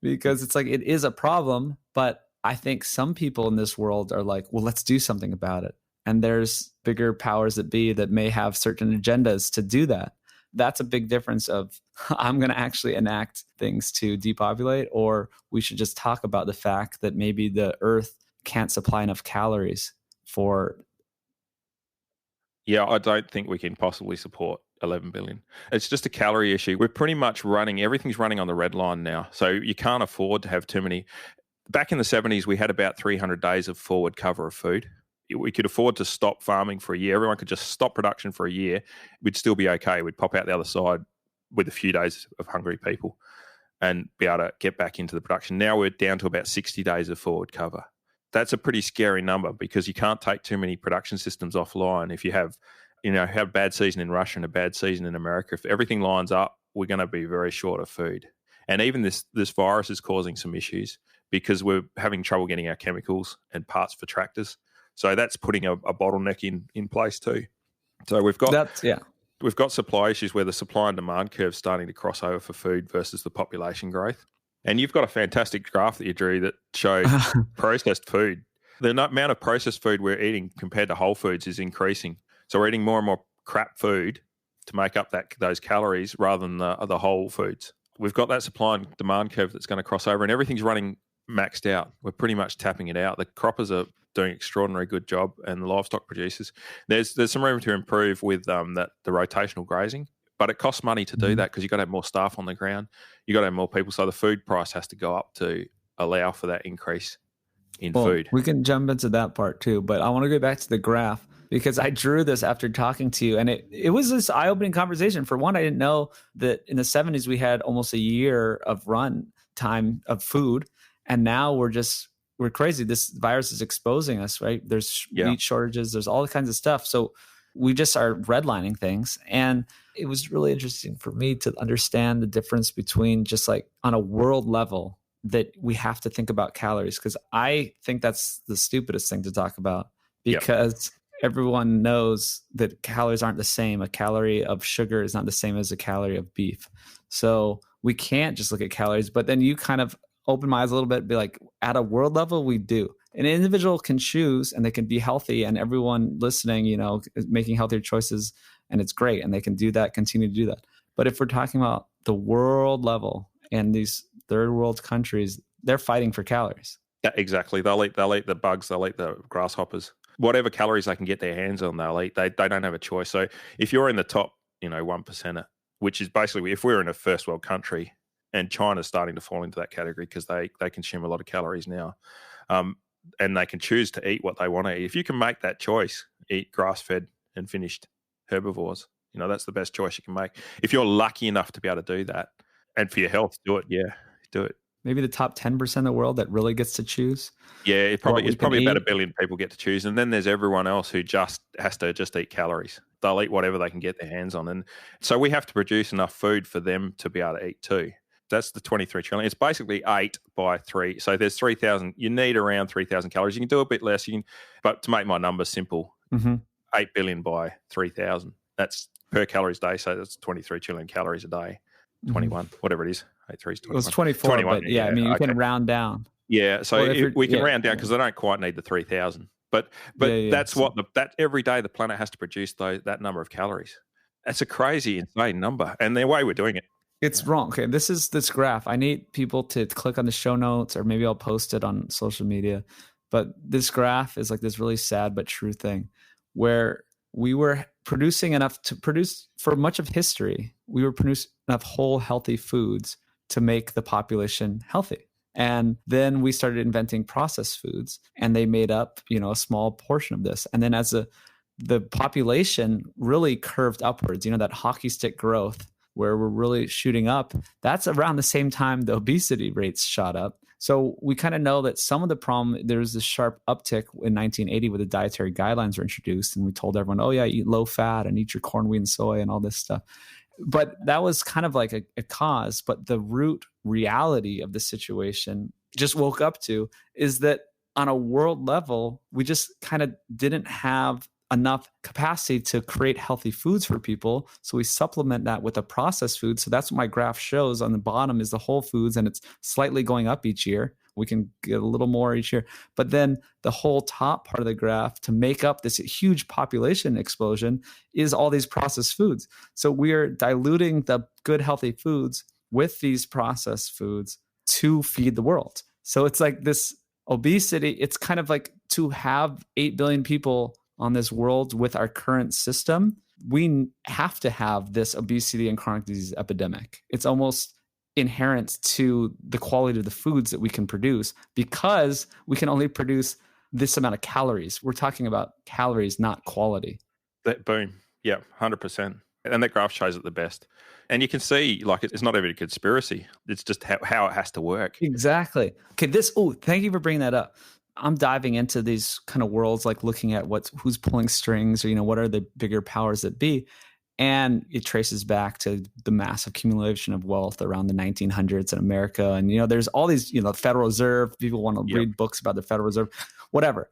Because it's like, it is a problem, but I think some people in this world are like, well, let's do something about it. And there's bigger powers that be that may have certain agendas to do that. That's a big difference of I'm going to actually enact things to depopulate, or we should just talk about the fact that maybe the earth can't supply enough calories for. Yeah, I don't think we can possibly support 11 billion. It's just a calorie issue. We're pretty much everything's running on the red line now. So you can't afford to have too many. Back in the 70s, we had about 300 days of forward cover of food. We could afford to stop farming for a year. Everyone could just stop production for a year. We'd still be okay. We'd pop out the other side with a few days of hungry people and be able to get back into the production. Now we're down to about 60 days of forward cover. That's a pretty scary number, because you can't take too many production systems offline. If you have a bad season in Russia and a bad season in America, if everything lines up, we're going to be very short of food. And even this virus is causing some issues, because we're having trouble getting our chemicals and parts for tractors. So that's putting a bottleneck in place too. So we've got supply issues where the supply and demand curve is starting to cross over for food versus the population growth. And you've got a fantastic graph that you drew that showed processed food. The amount of processed food we're eating compared to whole foods is increasing. So we're eating more and more crap food to make up those calories rather than the whole foods. We've got that supply and demand curve that's going to cross over, and everything's running maxed out. We're pretty much tapping it out. The croppers are doing an extraordinary good job, and the livestock producers. There's some room to improve with the rotational grazing, but it costs money to do that, because you've got to have more staff on the ground. You've got to have more people. So the food price has to go up to allow for that increase in food. We can jump into that part too, but I want to go back to the graph, because I drew this after talking to you, and it was this eye-opening conversation. For one, I didn't know that in the 70s we had almost a year of run time of food, and now we're crazy. This virus is exposing us, right? There's wheat shortages, there's all kinds of stuff. So we just are redlining things. And it was really interesting for me to understand the difference between just like on a world level that we have to think about calories, because I think that's the stupidest thing to talk about, because everyone knows that calories aren't the same. A calorie of sugar is not the same as a calorie of beef. So we can't just look at calories, but then you kind of open my eyes a little bit, be like, at a world level, we do. An individual can choose and they can be healthy, and everyone listening, is making healthier choices, and it's great. And they can do that, continue to do that. But if we're talking about the world level and these third world countries, they're fighting for calories. Yeah, exactly. They'll eat the bugs, they'll eat the grasshoppers. Whatever calories they can get their hands on, they'll eat. They don't have a choice. So if you're in the top, 1%, which is basically, if we're in a first world country, and China's starting to fall into that category because they consume a lot of calories now, and they can choose to eat what they want to eat. If you can make that choice, eat grass-fed and finished herbivores, that's the best choice you can make. If you're lucky enough to be able to do that, and for your health, do it. Yeah, do it. Maybe the top 10% of the world that really gets to choose. Yeah, it's probably about 1 billion people get to choose, and then there's everyone else who just has to eat calories. They'll eat whatever they can get their hands on, and so we have to produce enough food for them to be able to eat too. That's the 23 trillion. It's basically 8 by 3. So there's 3,000. You need around 3,000 calories. You can do a bit less. But to make my numbers simple, 8 billion by 3,000. That's per calories a day. So that's 23 trillion calories a day. 21, whatever it is. 8 3 is 21. It was 24, 21, but yeah, I mean, you can round down. Yeah, so we can round down because they don't quite need the 3,000. But that's that every day the planet has to produce that number of calories. That's a crazy, insane number. And the way we're doing it, it's wrong. Okay, this graph. I need people to click on the show notes, or maybe I'll post it on social media. But this graph is like this really sad but true thing, where we were producing enough to produce for much of history. We were producing enough whole, healthy foods to make the population healthy. And then we started inventing processed foods, and they made up, a small portion of this. And then as the population really curved upwards, that hockey stick growth, where we're really shooting up, that's around the same time the obesity rates shot up. So we kind of know that some of the problem, there was this sharp uptick in 1980 when the dietary guidelines were introduced. And we told everyone, oh yeah, eat low fat and eat your corn, wheat, and soy and all this stuff. But that was kind of like a cause. But the root reality of the situation just woke up to is that on a world level, we just kind of didn't have enough capacity to create healthy foods for people. So we supplement that with a processed food. So that's what my graph shows. On the bottom is the whole foods, and it's slightly going up each year. We can get a little more each year. But then the whole top part of the graph to make up this huge population explosion is all these processed foods. So we are diluting the good, healthy foods with these processed foods to feed the world. So it's like this obesity. It's kind of like to have 8 billion people on this world with our current system, we have to have this obesity and chronic disease epidemic. It's almost inherent to the quality of the foods that we can produce because we can only produce this amount of calories. We're talking about calories, not quality. Boom. Yeah, 100%. And that graph shows it the best. And you can see, like, it's not even a conspiracy. It's just how it has to work. Exactly. Okay, thank you for bringing that up. I'm diving into these kind of worlds, like looking at who's pulling strings, or, what are the bigger powers that be. And it traces back to the massive accumulation of wealth around the 1900s in America. And, there's all these, Federal Reserve, people want to read books about the Federal Reserve, whatever.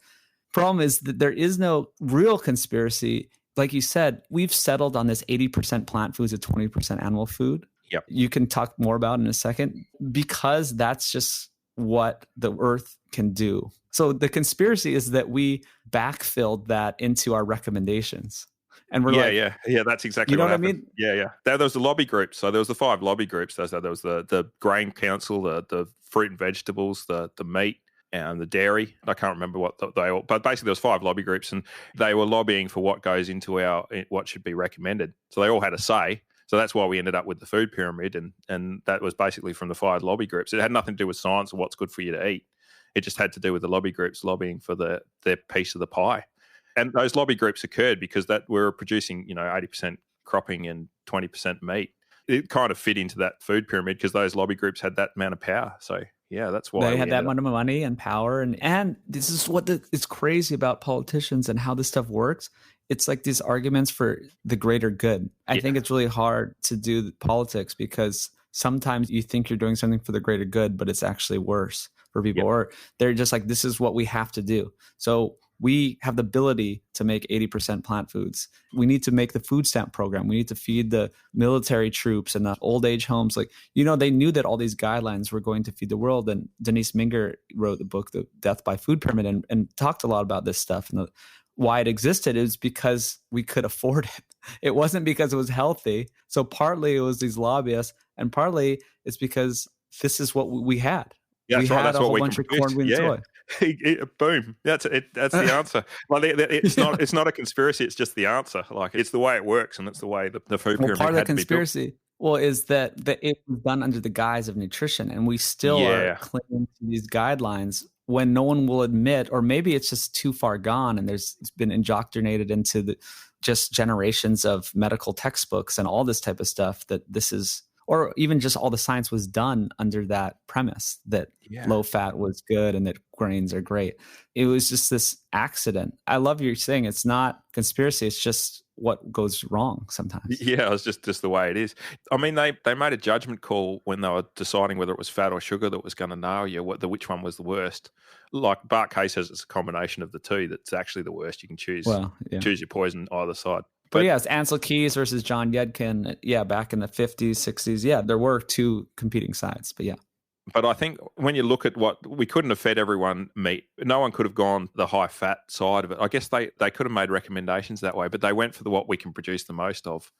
Problem is that there is no real conspiracy. Like you said, we've settled on this 80% plant foods and 20% animal food. Yep. You can talk more about in a second, because that's just what the earth can do. So the conspiracy is that we backfilled that into our recommendations. And we're yeah, that's exactly what happened. I mean? Yeah. There was the lobby groups. So there was the 5 lobby groups. There was the grain council, the fruit and vegetables, the meat, and the dairy. I can't remember what they all, but basically there was 5 lobby groups, and they were lobbying for what goes into what should be recommended. So they all had a say. So that's why we ended up with the food pyramid, and that was basically from the 5 lobby groups. It had nothing to do with science or what's good for you to eat. It just had to do with the lobby groups lobbying for their piece of the pie. And those lobby groups occurred because that we were producing, 80% cropping and 20% meat. It kind of fit into that food pyramid because those lobby groups had that amount of power. So yeah, that's why they had that amount of money and power. And this is what it's crazy about politicians and how this stuff works. It's like these arguments for the greater good. I think it's really hard to do politics because sometimes you think you're doing something for the greater good, but it's actually worse for people, or they're just like, this is what we have to do. So we have the ability to make 80% plant foods. We need to make the food stamp program. We need to feed the military troops and the old age homes. Like, they knew that all these guidelines were going to feed the world. And Denise Minger wrote the book, The Death by Food Pyramid, and talked a lot about this stuff. And why it existed is because we could afford it. It wasn't because it was healthy. So partly it was these lobbyists, and partly it's because this is what we had. Yeah, we had a whole bunch of corn, wheat, and soy. Boom. That's it. That's the answer. Like, it's not a conspiracy. It's just the answer. Like, it's the way it works, and it's the way the food pyramid part of the had conspiracy. To be built. Well, is that it was done under the guise of nutrition, and we still are clinging to these guidelines when no one will admit, or maybe it's just too far gone, and it's been indoctrinated into just generations of medical textbooks and all this type of stuff, that this is, or even just all the science was done under that premise that low fat was good and that grains are great. It was just this accident. I love you're saying it's not conspiracy. It's just what goes wrong sometimes. Yeah, it's just the way it is. I mean, they made a judgment call when they were deciding whether it was fat or sugar that was going to nail you, which one was the worst. Like Bart Hay says, it's a combination of the two that's actually the worst. You can choose your poison either side. But it's Ansel Keys versus John Yudkin. Yeah, back in the 50s, 60s. Yeah, there were two competing sides, but yeah. But I think when you look at we couldn't have fed everyone meat. No one could have gone the high fat side of it. I guess they could have made recommendations that way, but they went for what we can produce the most of.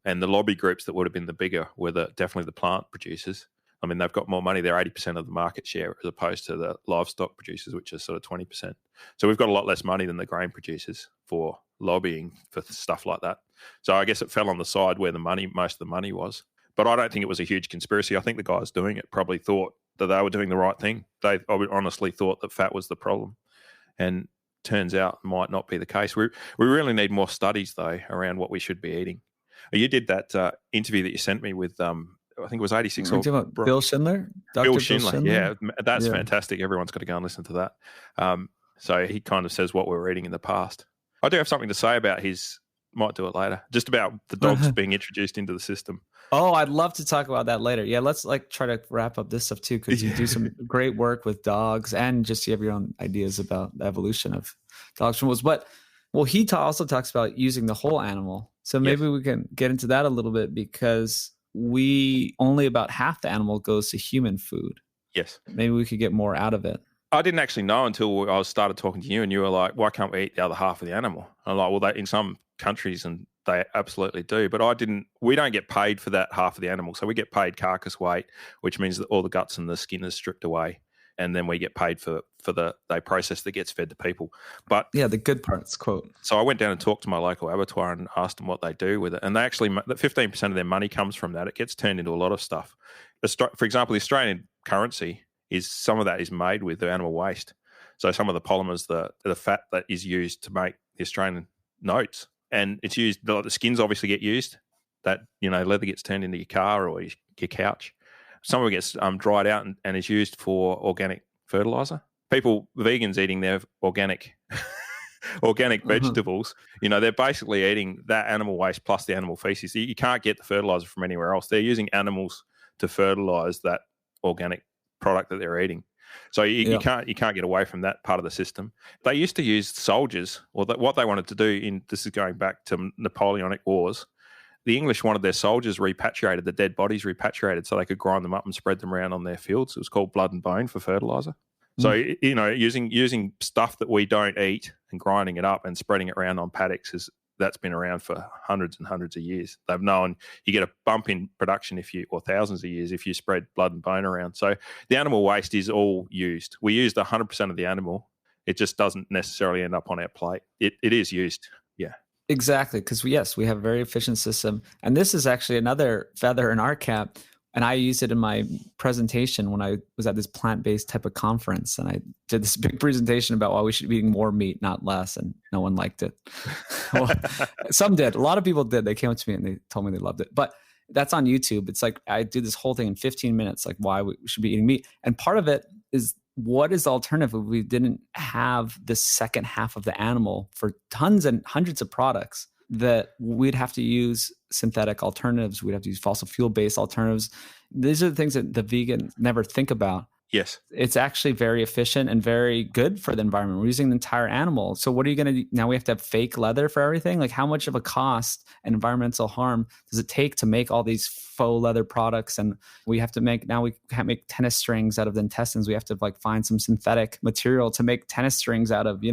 And the lobby groups that would have been the bigger were definitely the plant producers. I mean, they've got more money. They're 80% of the market share as opposed to the livestock producers, which is sort of 20%. So we've got a lot less money than the grain producers for lobbying for stuff like that. So I guess it fell on the side where most of the money was. But I don't think it was a huge conspiracy. I think the guys doing it probably thought that they were doing the right thing. They honestly thought that fat was the problem. And turns out it might not be the case. We really need more studies, though, around what we should be eating. You did that interview that you sent me with I think it was 86 We're talking about Bill Schindler? Dr. Bill Schindler. Yeah, that's Yeah. fantastic. Everyone's got to go and listen to that. So he kind of says what we were eating in the past. I do have something to say about might do it later, just about the dogs being introduced into the system. Oh, I'd love to talk about that later. Yeah, let's try to wrap up this stuff too, because you do some great work with dogs and just you have your own ideas about the evolution of dogs from wolves. But he also talks about using the whole animal. So maybe we can get into that a little bit, because only about half the animal goes to human food. Yes. Maybe we could get more out of it. I didn't actually know until I started talking to you, and you were like, why can't we eat the other half of the animal? I'm like, well, in some countries, and they absolutely do. But we don't get paid for that half of the animal. So we get paid carcass weight, which means that all the guts and the skin is stripped away. And then we get paid for they process that gets fed to people. But yeah, the good parts, quote. So I went down and talked to my local abattoir and asked them what they do with it. And they actually, 15% of their money comes from that. It gets turned into a lot of stuff. For example, the Australian currency some of that is made with the animal waste. So some of the polymers, the fat that is used to make the Australian notes, and it's used, the skins obviously get used. That, leather gets turned into your car or your couch. Some of it gets dried out and is used for organic fertilizer. Vegans eating their organic vegetables, they're basically eating that animal waste plus the animal feces. You can't get the fertilizer from anywhere else. They're using animals to fertilize that organic product that they're eating. So you can't get away from that part of the system. They used to use soldiers, or what they wanted to do this is going back to Napoleonic Wars. The English wanted their soldiers repatriated, the dead bodies repatriated, so they could grind them up and spread them around on their fields. It was called blood and bone for fertilizer. So, using stuff that we don't eat and grinding it up and spreading it around on paddocks that's been around for hundreds and hundreds of years. They've known you get a bump in production or thousands of years if you spread blood and bone around. So the animal waste is all used. We used 100% of the animal. It just doesn't necessarily end up on our plate. It is used. Yeah. Exactly. Because we have a very efficient system. And this is actually another feather in our cap. And I used it in my presentation when I was at this plant-based type of conference. And I did this big presentation about why we should be eating more meat, not less. And no one liked it. Well, some did. A lot of people did. They came up to me and they told me they loved it. But that's on YouTube. It's like I do this whole thing in 15 minutes, like why we should be eating meat. And part of it is, what is the alternative if we didn't have the second half of the animal for tons and hundreds of products? That we'd have to use synthetic alternatives. We'd have to use fossil fuel-based alternatives. These are the things that the vegans never think about. Yes. It's actually very efficient and very good for the environment. We're using the entire animal. So what are you going to do? Now we have to have fake leather for everything? Like, how much of a cost and environmental harm does it take to make all these faux leather products? And we can't make tennis strings out of the intestines. We have to find some synthetic material to make tennis strings out of,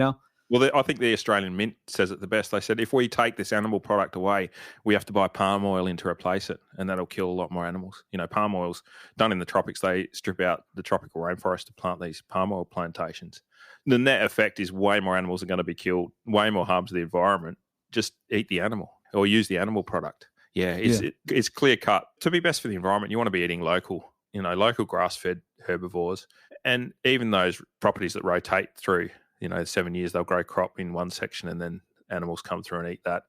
Well, I think the Australian Mint says it the best. They said, if we take this animal product away, we have to buy palm oil in to replace it, and that'll kill a lot more animals. Palm oil's done in the tropics. They strip out the tropical rainforest to plant these palm oil plantations. The net effect is way more animals are going to be killed, way more harm to the environment. Just eat the animal or use the animal product. It's clear cut. To be best for the environment, you want to be eating local, local grass-fed herbivores, and even those properties that rotate through 7 years, they'll grow crop in one section and then animals come through and eat that.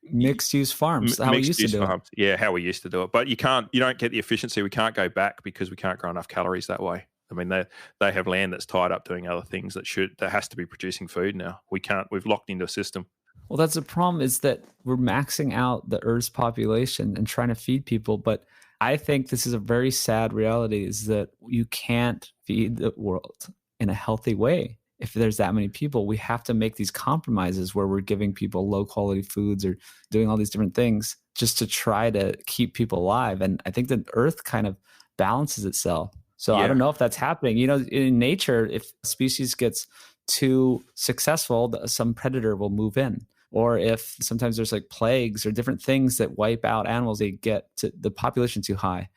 Mixed use farms, how we used to do it. Yeah, how we used to do it. But you don't get the efficiency. We can't go back because we can't grow enough calories that way. I mean, they have land that's tied up doing other things that has to be producing food now. We've locked into a system. Well, that's the problem, is that we're maxing out the Earth's population and trying to feed people. But I think this is a very sad reality, is that you can't feed the world in a healthy way. If there's that many people, we have to make these compromises where we're giving people low quality foods or doing all these different things just to try to keep people alive. And I think that Earth kind of balances itself. So I don't know if that's happening. In nature, if a species gets too successful, some predator will move in. Or if sometimes there's plagues or different things that wipe out animals, they get to the population too high.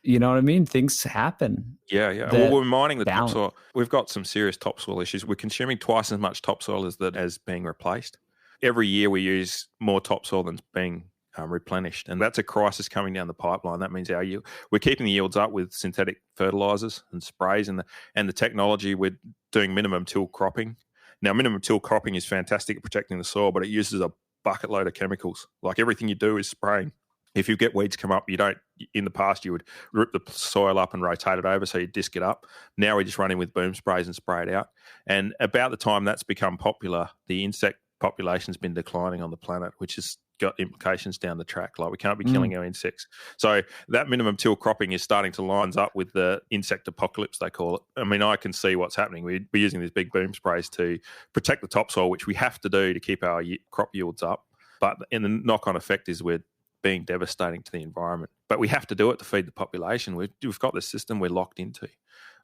You know what I mean? Things happen. Yeah. Well, we're mining the topsoil. We've got some serious topsoil issues. We're consuming twice as much topsoil as being replaced. Every year we use more topsoil than's being replenished. And that's a crisis coming down the pipeline. That means we're keeping the yields up with synthetic fertilizers and sprays and the technology. We're doing minimum till cropping. Now, minimum till cropping is fantastic at protecting the soil, but it uses a bucket load of chemicals. Like, everything you do is spraying If you get weeds come up, in the past, you would rip the soil up and rotate it over so you disc it up. Now we just run in with boom sprays and spray it out. And about the time that's become popular, the insect population's been declining on the planet, which has got implications down the track. Like we can't be killing our insects. So that minimum till cropping is starting to lines up with the insect apocalypse, they call it. I mean, I can see what's happening. We're using these big boom sprays to protect the topsoil, which we have to do to keep our crop yields up. But in the knock-on effect is we're being devastating to the environment. But we have to do it to feed the population. We've got this system we're locked into.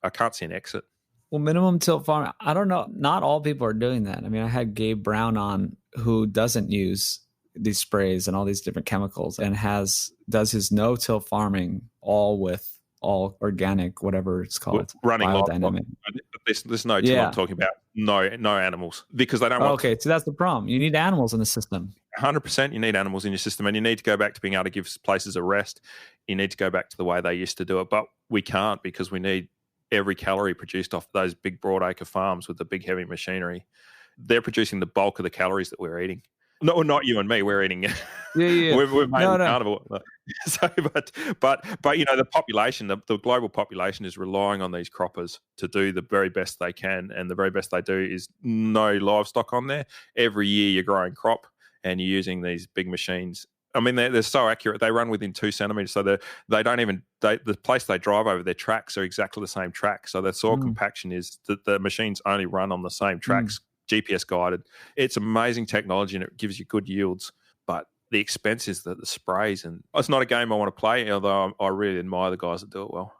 I can't see an exit. Well, minimum till farm, I don't know. Not all people are doing that. I mean, I had Gabe Brown on who doesn't use these sprays and all these different chemicals and does his no-till farming all organic, whatever it's called. Running biodynamic. This no-till I'm talking about no animals because they don't want... Okay, so that's the problem. You need animals in the system. 100% you need animals in your system, and you need to go back to being able to give places a rest. You need to go back to the way they used to do it, but we can't because we need every calorie produced off those big broadacre farms with the big heavy machinery. They're producing the bulk of the calories that we're eating. No, not you and me. We're eating it. Yeah. We've made it carnivore. So, but the population, the global population is relying on these croppers to do the very best they can, and the very best they do is no livestock on there. Every year you're growing crop and you're using these big machines. I mean, they're so accurate. They run within 2 centimeters, so they don't even the place they drive over, their tracks are exactly the same track. So their soil compaction is that the machines only run on the same tracks. GPS guided. It's amazing technology and it gives you good yields, but the expense is the sprays, and it's not a game I want to play, although I really admire the guys that do it well.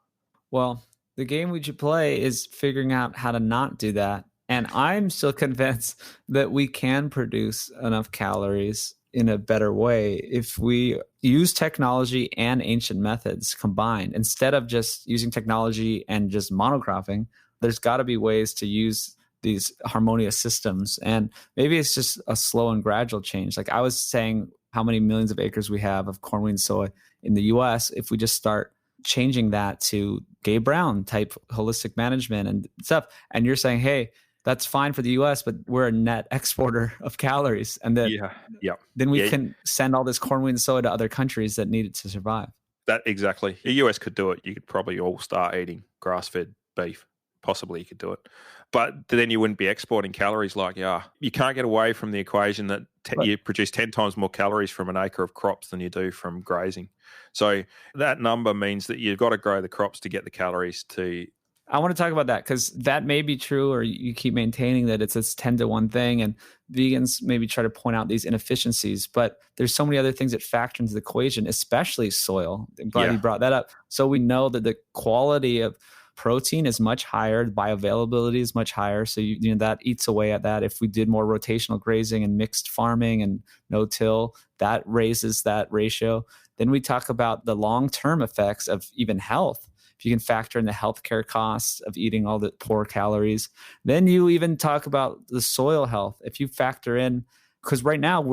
Well, the game we should play is figuring out how to not do that. And I'm still convinced that we can produce enough calories in a better way if we use technology and ancient methods combined. Instead of just using technology and just monocropping, there's got to be ways to use these harmonious systems. And maybe it's just a slow and gradual change. Like I was saying, how many millions of acres we have of corn, wheat, and soy in the US, if we just start changing that to Gabe Brown type holistic management and stuff. And you're saying, hey, that's fine for the US, but we're a net exporter of calories. And then, then we can send all this corn, wheat, and soy to other countries that need it to survive. That exactly. The US could do it. You could probably all start eating grass-fed beef. Possibly you could do it. But then you wouldn't be exporting calories like you are. You can't get away from the equation that you produce 10 times more calories from an acre of crops than you do from grazing. So that number means that you've got to grow the crops to get the calories to... I want to talk about that because that may be true, or you keep maintaining that it's this 10-to-1 thing, and vegans maybe try to point out these inefficiencies, but there's so many other things that factor into the equation, especially soil. I'm glad you brought that up. So we know that the quality of protein is much higher, bioavailability is much higher. So you know that eats away at that. If we did more rotational grazing and mixed farming and no-till, that raises that ratio. Then we talk about the long-term effects of even health. If you can factor in the healthcare costs of eating all the poor calories, then you even talk about the soil health. If you factor in, because right now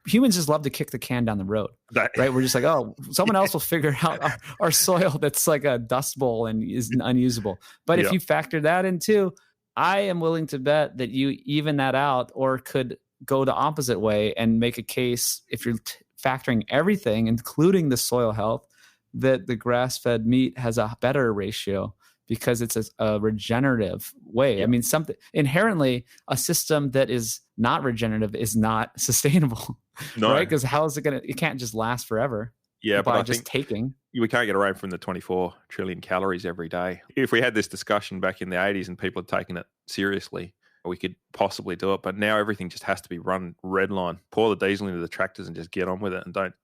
humans just love to kick the can down the road, right? We're just like, oh, someone else will figure out our soil that's like a dust bowl and is unusable. But if you factor that in too, I am willing to bet that you even that out, or could go the opposite way and make a case, if you're factoring everything, including the soil health, that the grass-fed meat has a better ratio because it's a regenerative way. Yeah. I mean, something inherently, a system that is not regenerative is not sustainable, right? Because how is it going to? It can't just last forever. Yeah, by just taking. We can't get away from the 24 trillion calories every day. If we had this discussion back in the 80s and people had taken it seriously, we could possibly do it. But now everything just has to be run red line. Pour the diesel into the tractors and just get on with it, and don't.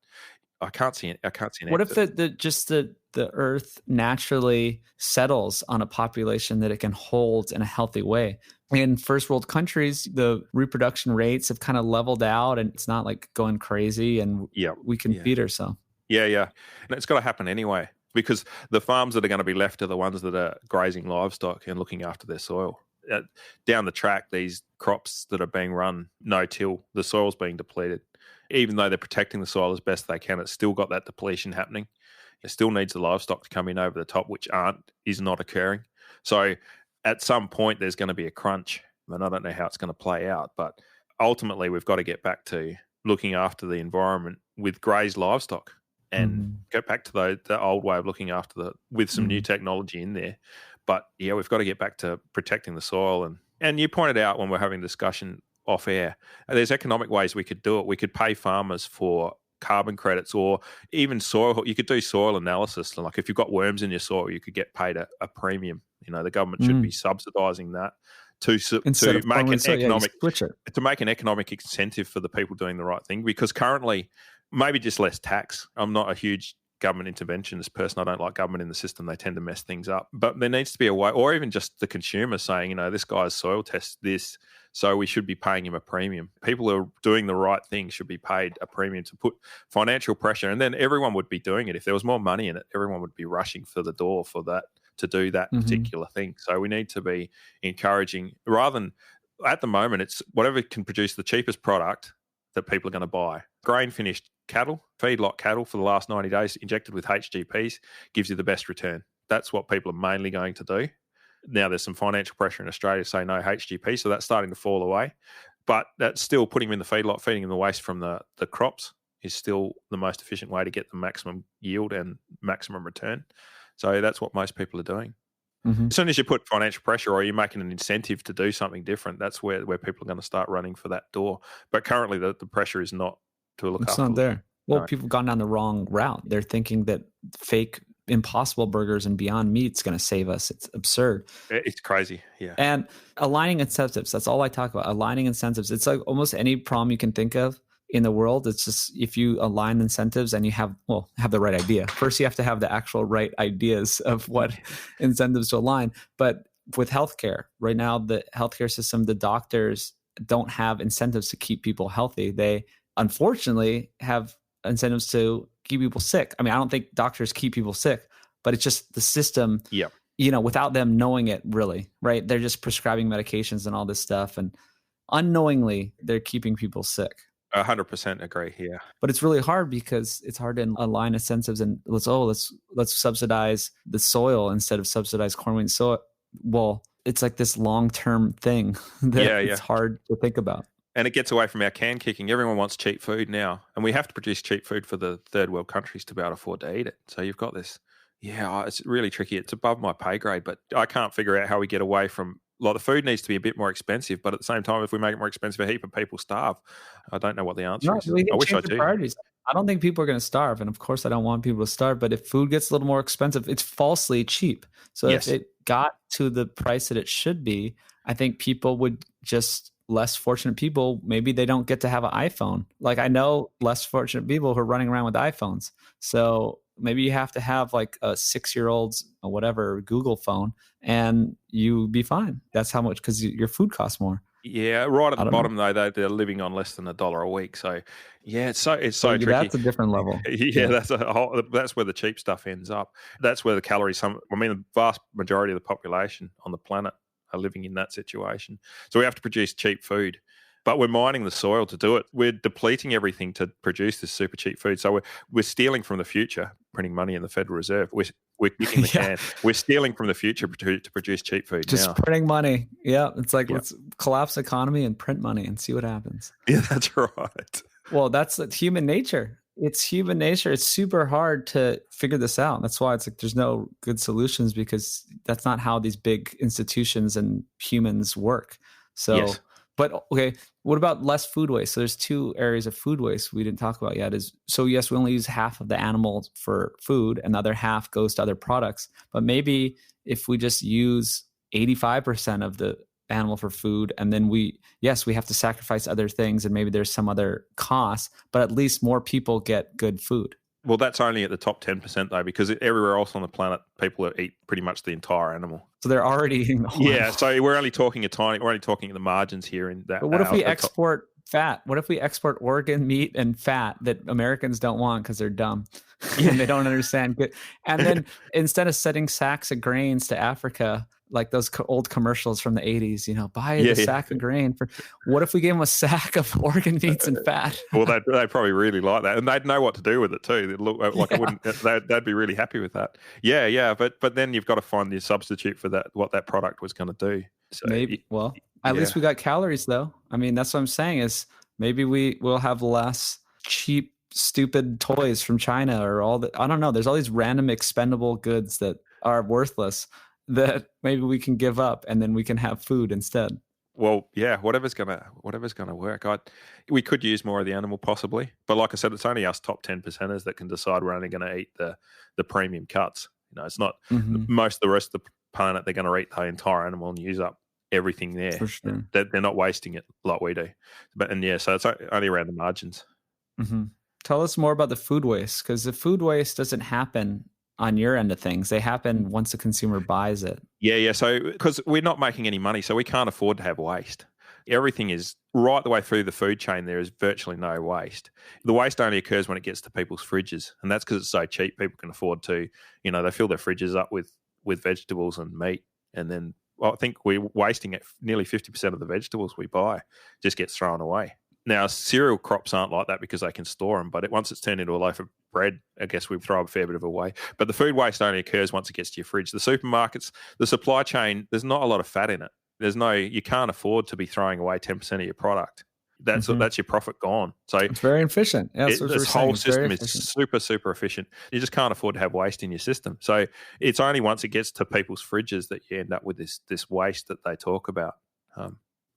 I can't see it. What if the earth naturally settles on a population that it can hold in a healthy way? In first world countries, the reproduction rates have kind of leveled out and it's not like going crazy, and we can feed ourselves. Yeah. And it's got to happen anyway, because the farms that are going to be left are the ones that are grazing livestock and looking after their soil. Down the track, these crops that are being run no-till, the soil's being depleted. Even though they're protecting the soil as best they can, it's still got that depletion happening. It still needs the livestock to come in over the top, which is not occurring. So at some point, there's going to be a crunch, and I don't know how it's going to play out. But ultimately, we've got to get back to looking after the environment with grazed livestock. and go back to the old way of looking after with some new technology in there. But yeah, we've got to get back to protecting the soil. And you pointed out when we're having a discussion off air, there's economic ways we could do it. We could pay farmers for carbon credits, or even soil. You could do soil analysis. Like if you've got worms in your soil, you could get paid a premium. The government should be subsidising that to make an economic to make an economic incentive for the people doing the right thing. Because currently, maybe just less tax. I'm not a huge government interventionist person. I don't like government in the system. They tend to mess things up. But there needs to be a way, or even just the consumer saying, this guy's soil tests this, so we should be paying him a premium. People who are doing the right thing should be paid a premium to put financial pressure, and then everyone would be doing it. If there was more money in it, everyone would be rushing for the door for that, to do that particular thing. So we need to be encouraging, rather than, at the moment, it's whatever can produce the cheapest product that people are going to buy. Grain-finished cattle, feedlot cattle for the last 90 days injected with HGPs gives you the best return. That's what people are mainly going to do. Now there's some financial pressure in Australia to say no HGP, so that's starting to fall away. But that's still putting them in the feedlot, feeding them the waste from the crops is still the most efficient way to get the maximum yield and maximum return. So that's what most people are doing. As soon as you put financial pressure or you're making an incentive to do something different, that's where people are going to start running for that door. But currently the pressure is not to look after. It's not there. Well, people have gone down the wrong route. They're thinking that fake Impossible Burgers and Beyond Meat's going to save us. It's absurd. It's crazy, yeah. And aligning incentives, that's all I talk about, aligning incentives. It's like almost any problem you can think of in the world. It's just if you align incentives and you have the right idea. First, you have to have the actual right ideas of what incentives to align. But with healthcare, right now, the healthcare system, the doctors don't have incentives to keep people healthy. They unfortunately have incentives to keep people sick. I mean, I don't think doctors keep people sick, but it's just the system, without them knowing it really, right? They're just prescribing medications and all this stuff. And unknowingly, they're keeping people sick. 100% agree. Yeah, but it's really hard because it's hard to align incentives and let's subsidize the soil instead of subsidize corn, wheat, and soy. Well, it's like this long-term thing that it's hard to think about. And it gets away from our can kicking. Everyone wants cheap food now, and we have to produce cheap food for the third world countries to be able to afford to eat it. So you've got this. Yeah, it's really tricky. It's above my pay grade, but I can't figure out how we get away from. The food needs to be a bit more expensive, but at the same time, if we make it more expensive, a heap of people starve. I don't know what the answer is. I wish I do. Priorities. I don't think people are going to starve, and of course, I don't want people to starve. But if food gets a little more expensive, it's falsely cheap. So if it got to the price that it should be, I think people would just less fortunate people. Maybe they don't get to have an iPhone. Like I know less fortunate people who are running around with iPhones. So maybe you have to have like a 6-year-old's or whatever Google phone and you be fine. That's how much, because your food costs more. Yeah, right at the bottom though, they're living on less than $1 a week. So yeah, it's so tricky. That's a different level. That's where the cheap stuff ends up. That's where the calories. The vast majority of the population on the planet are living in that situation. So we have to produce cheap food. But we're mining the soil to do it. We're depleting everything to produce this super cheap food. So we're stealing from the future, printing money in the Federal Reserve. We're kicking the can. We're stealing from the future to produce cheap food. Just printing money. Yeah, it's like let's collapse the economy and print money and see what happens. Yeah, that's right. Well, that's human nature. It's human nature. It's super hard to figure this out. That's why it's like there's no good solutions, because that's not how these big institutions and humans work. So, but okay, what about less food waste? So there's 2 areas of food waste we didn't talk about yet. Yes, we only use half of the animals for food and the other half goes to other products. But maybe if we just use 85% of the animal for food, and then we have to sacrifice other things and maybe there's some other costs, but at least more people get good food. Well, that's only at the top 10% though, because everywhere else on the planet, people eat pretty much the entire animal. So they're already eating the whole animal. So we're only talking the margins here in that. But what if we export fat? What if we export organ, meat, and fat that Americans don't want because they're dumb and they don't understand good? And then instead of sending sacks of grains to Africa, like those old commercials from the 80s, buy a sack of grain. What if we gave them a sack of organ meats and fat? Well, they'd probably really like that, and they'd know what to do with it too. They'd look like it wouldn't. They'd be really happy with that. Yeah. But then you've got to find the substitute for that. What that product was going to do. So maybe. Well, at least we got calories though. I mean, that's what I'm saying is maybe we will have less cheap stupid toys from China or I don't know. There's all these random expendable goods that are worthless that maybe we can give up and then we can have food instead. Well, yeah, whatever's gonna work. We could use more of the animal possibly, but like I said, it's only us top 10%ers that can decide we're only going to eat the premium cuts. It's not most of the rest of the planet. They're going to eat the entire animal and use up everything there. For sure. They're not wasting it like we do. So it's only around the margins. Mm-hmm. Tell us more about the food waste, because the food waste doesn't happen on your end of things. They happen once the consumer buys it. Yeah. So because we're not making any money, so we can't afford to have waste. Everything is right the way through the food chain. There is virtually no waste. The waste only occurs when it gets to people's fridges, and that's because it's so cheap. People can afford to, they fill their fridges up with vegetables and meat, and then I think we're wasting it. Nearly 50% of the vegetables we buy just gets thrown away. Now, cereal crops aren't like that because they can store them, but once it's turned into a loaf of bread, I guess we throw a fair bit of it away. But the food waste only occurs once it gets to your fridge. The supermarkets, the supply chain, there's not a lot of fat in it. You can't afford to be throwing away 10% of your product. That's your profit gone. So it's very efficient. Yeah, this whole system is super, super efficient. You just can't afford to have waste in your system. So it's only once it gets to people's fridges that you end up with this waste that they talk about.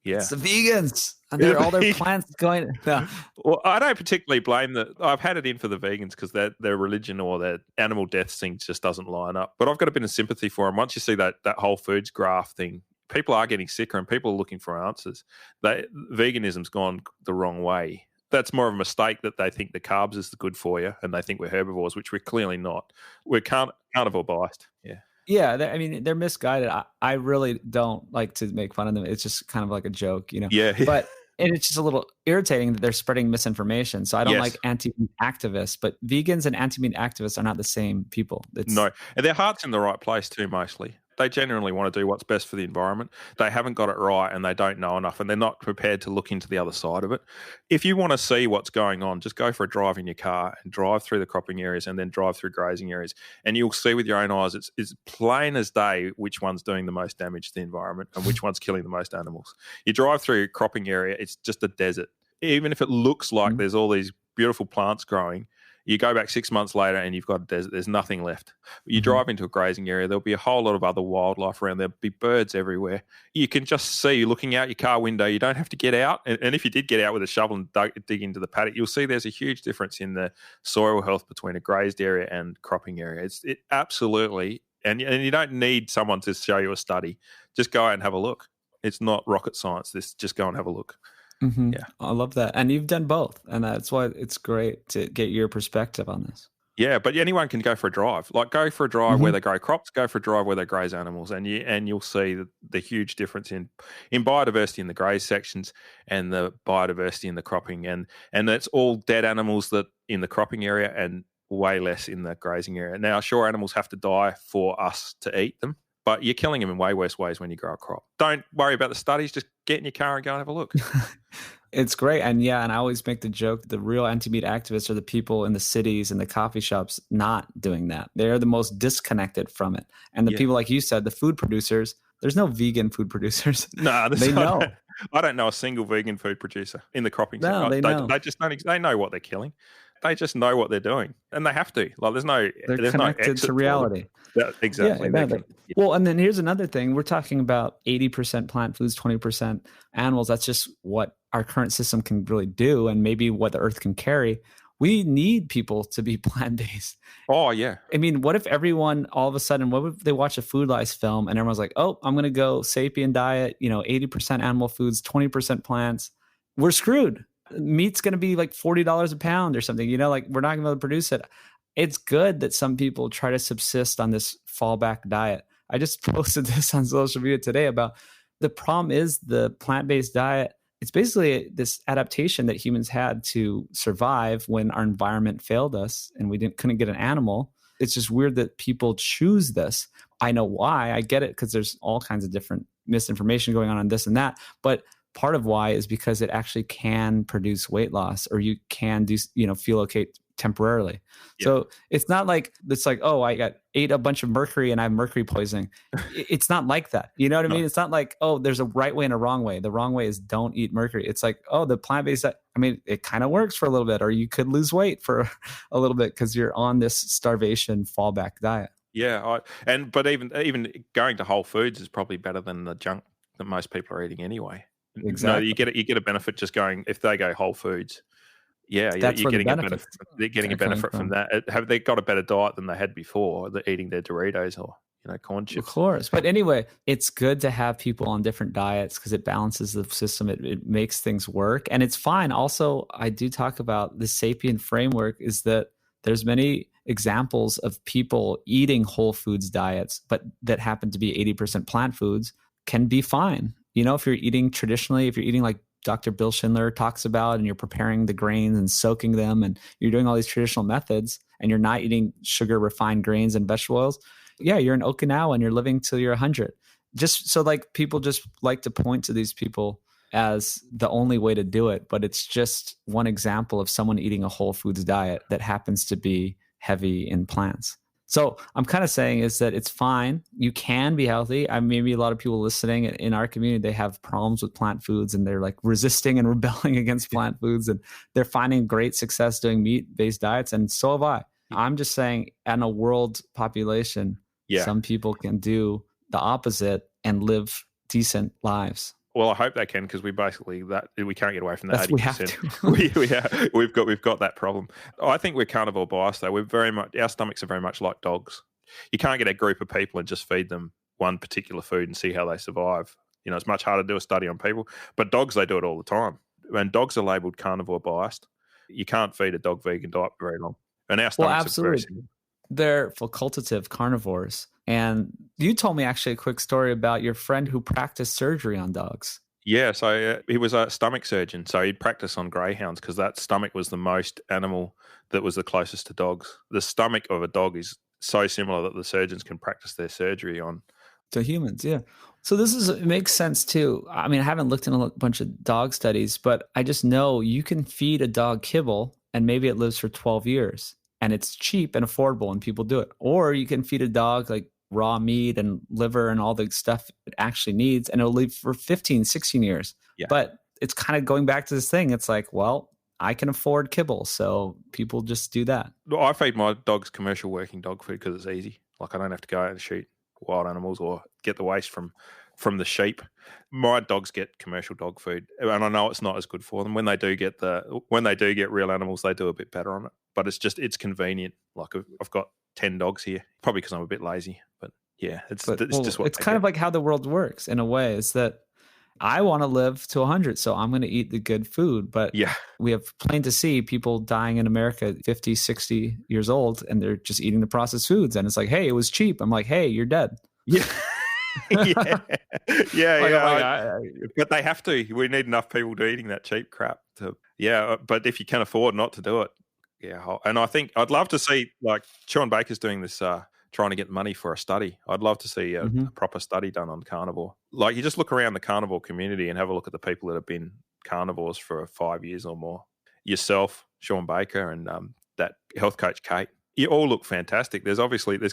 Yeah, it's the vegans and all their plants going. No. Well, I don't particularly blame I've had it in for the vegans because their religion or their animal death thing just doesn't line up. But I've got a bit of sympathy for them. Once you see that Whole Foods graph thing, people are getting sicker and people are looking for answers. Veganism's gone the wrong way. That's more of a mistake that they think the carbs is the good for you and they think we're herbivores, which we're clearly not. We're carnivore biased. Yeah. Yeah, they're misguided. I really don't like to make fun of them. It's just kind of like a joke, Yeah. But it's just a little irritating that they're spreading misinformation. So I don't like anti-meat activists, but vegans and anti-meat activists are not the same people. No, and their heart's in the right place too, mostly. They genuinely want to do what's best for the environment. They haven't got it right and they don't know enough and they're not prepared to look into the other side of it. If you want to see what's going on, just go for a drive in your car and drive through the cropping areas and then drive through grazing areas. And you'll see with your own eyes, it's plain as day which one's doing the most damage to the environment and which one's killing the most animals. You drive through a cropping area, it's just a desert. Even if it looks like there's all these beautiful plants growing, you go back 6 months later and you've got a desert. There's nothing left. You drive into a grazing area, there'll be a whole lot of other wildlife around. There'll be birds everywhere. You can just see looking out your car window. You don't have to get out. And if you did get out with a shovel and dig into the paddock, you'll see there's a huge difference in the soil health between a grazed area and cropping area. It absolutely, and you don't need someone to show you a study. Just go out and have a look. It's not rocket science. Just go and have a look. Mm-hmm. Yeah, I love that. And you've done both. And that's why it's great to get your perspective on this. Yeah, but anyone can go for a drive. Like go for a drive where they grow crops, go for a drive where they graze animals, and you'll see the huge difference in biodiversity in the graze sections and the biodiversity in the cropping. And it's all dead animals that in the cropping area and way less in the grazing area. Now, sure, animals have to die for us to eat them, but you're killing them in way worse ways when you grow a crop. Don't worry about the studies. Just get in your car and go and have a look. It's great. And I always make the joke, the real anti-meat activists are the people in the cities and the coffee shops not doing that. They're the most disconnected from it. And the people, like you said, the food producers, there's no vegan food producers. No, they know. I don't know a single vegan food producer in the cropping sector. They know. They just don't. They know what they're killing. They just know what they're doing, and they have to. Like, they're connected to reality. Exactly. Well, and then here's another thing. We're talking about 80% plant foods, 20% animals. That's just what our current system can really do, and maybe what the earth can carry. We need people to be plant-based. Oh, yeah. I mean, what if everyone all of a sudden, what if they watch a Food Lies film and everyone's like, oh, I'm going to go sapien diet, 80% animal foods, 20% plants. We're screwed. Meat's going to be like $40 a pound or something, we're not going to be able to produce it. It's good that some people try to subsist on this fallback diet. I just posted this on social media today about the problem is the plant-based diet. It's basically this adaptation that humans had to survive when our environment failed us and we couldn't get an animal. It's just weird that people choose this. I know why. I get it because there's all kinds of different misinformation going on this and that. But part of why is because it actually can produce weight loss, or you can do, feel okay temporarily. Yeah. So it's not like it's like, oh, I ate a bunch of mercury and I have mercury poisoning. It's not like that. You know what I No. mean? It's not like, oh, there's a right way and a wrong way. The wrong way is don't eat mercury. It's like, oh, the plant-based, I mean, it kind of works for a little bit, or you could lose weight for a little bit because you're on this starvation fallback diet. Yeah, but even going to Whole Foods is probably better than the junk that most people are eating anyway. Exactly. No, you get a benefit just going if they go Whole Foods. Yeah, That's you're where getting the a benefit. They're getting a benefit from that. Have they got a better diet than they had before? They're eating their Doritos or corn chips. Of course. But anyway, it's good to have people on different diets because it balances the system. It makes things work. And it's fine. Also, I do talk about the sapient framework is that there's many examples of people eating whole foods diets, but that happen to be 80% plant foods can be fine. If you're eating traditionally, if you're eating like Dr. Bill Schindler talks about, and you're preparing the grains and soaking them, and you're doing all these traditional methods, and you're not eating sugar, refined grains and vegetable oils, yeah, you're in Okinawa and you're living till you're 100. Just so like people just like to point to these people as the only way to do it, but it's just one example of someone eating a whole foods diet that happens to be heavy in plants. So I'm kind of saying is that it's fine. You can be healthy. Maybe a lot of people listening in our community, they have problems with plant foods and they're like resisting and rebelling against plant foods, and they're finding great success doing meat-based diets. And so have I. I'm just saying in a world population, some people can do the opposite and live decent lives. Well, I hope they can, because we basically we can't get away from that. 80%. We have to. we've got that problem. I think we're carnivore biased though. Our stomachs are very much like dogs. You can't get a group of people and just feed them one particular food and see how they survive. It's much harder to do a study on people, but dogs, they do it all the time. When dogs are labelled carnivore biased, you can't feed a dog vegan diet for very long. And our stomachs are very similar. They're facultative carnivores. And you told me actually a quick story about your friend who practiced surgery on dogs. Yeah, so he was a stomach surgeon. So he'd practice on greyhounds because that stomach was the most animal that was the closest to dogs. The stomach of a dog is so similar that the surgeons can practice their surgery on. To humans, yeah. So it makes sense too. I mean, I haven't looked in a bunch of dog studies, but I just know you can feed a dog kibble and maybe it lives for 12 years. And it's cheap and affordable and people do it. Or you can feed a dog like raw meat and liver and all the stuff it actually needs, and it'll live for 15, 16 years. Yeah. But it's kind of going back to this thing. It's like, well, I can afford kibble, so people just do that. Well, I feed my dogs commercial working dog food because it's easy. Like I don't have to go out and shoot wild animals or get the waste from the sheep. My dogs get commercial dog food, and I know it's not as good for them. When they do get real animals, they do a bit better on it. But it's convenient. Like I've got 10 dogs here, probably because I'm a bit lazy. But yeah, it's just what it's kind of like how the world works in a way. Is that I want to live to 100, so I'm going to eat the good food. But we have plain to see people dying in America at 50, 60 years old, and they're just eating the processed foods. And it's like, hey, it was cheap. I'm like, hey, you're dead. Yeah. But they have to. We need enough people to eating that cheap crap. But if you can afford not to do it, and I think I'd love to see, like Sean Baker's doing this, trying to get money for a study. I'd love to see a proper study done on carnivore. Like you just look around the carnivore community and have a look at the people that have been carnivores for 5 years or more. Yourself, Sean Baker, and that health coach Kate. You all look fantastic. There's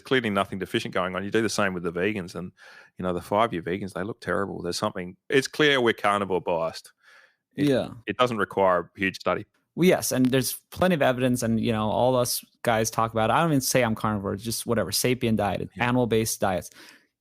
clearly nothing deficient going on. You do the same with the vegans, and the 5-year vegans, they look terrible. It's clear we're carnivore biased. It doesn't require a huge study. Well, yes, and there's plenty of evidence, and all us guys talk about it. I don't even say I'm carnivore, just whatever, sapient diet, animal-based diets.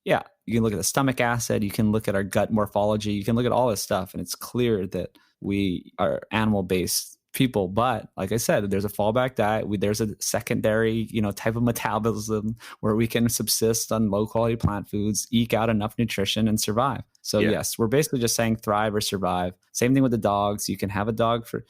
Yeah, you can look at the stomach acid, you can look at our gut morphology, you can look at all this stuff, and it's clear that we are animal-based people. But like I said, there's a fallback diet. There's a secondary, type of metabolism where we can subsist on low-quality plant foods, eke out enough nutrition, and survive. So yes, we're basically just saying thrive or survive. Same thing with the dogs. You can have a dog for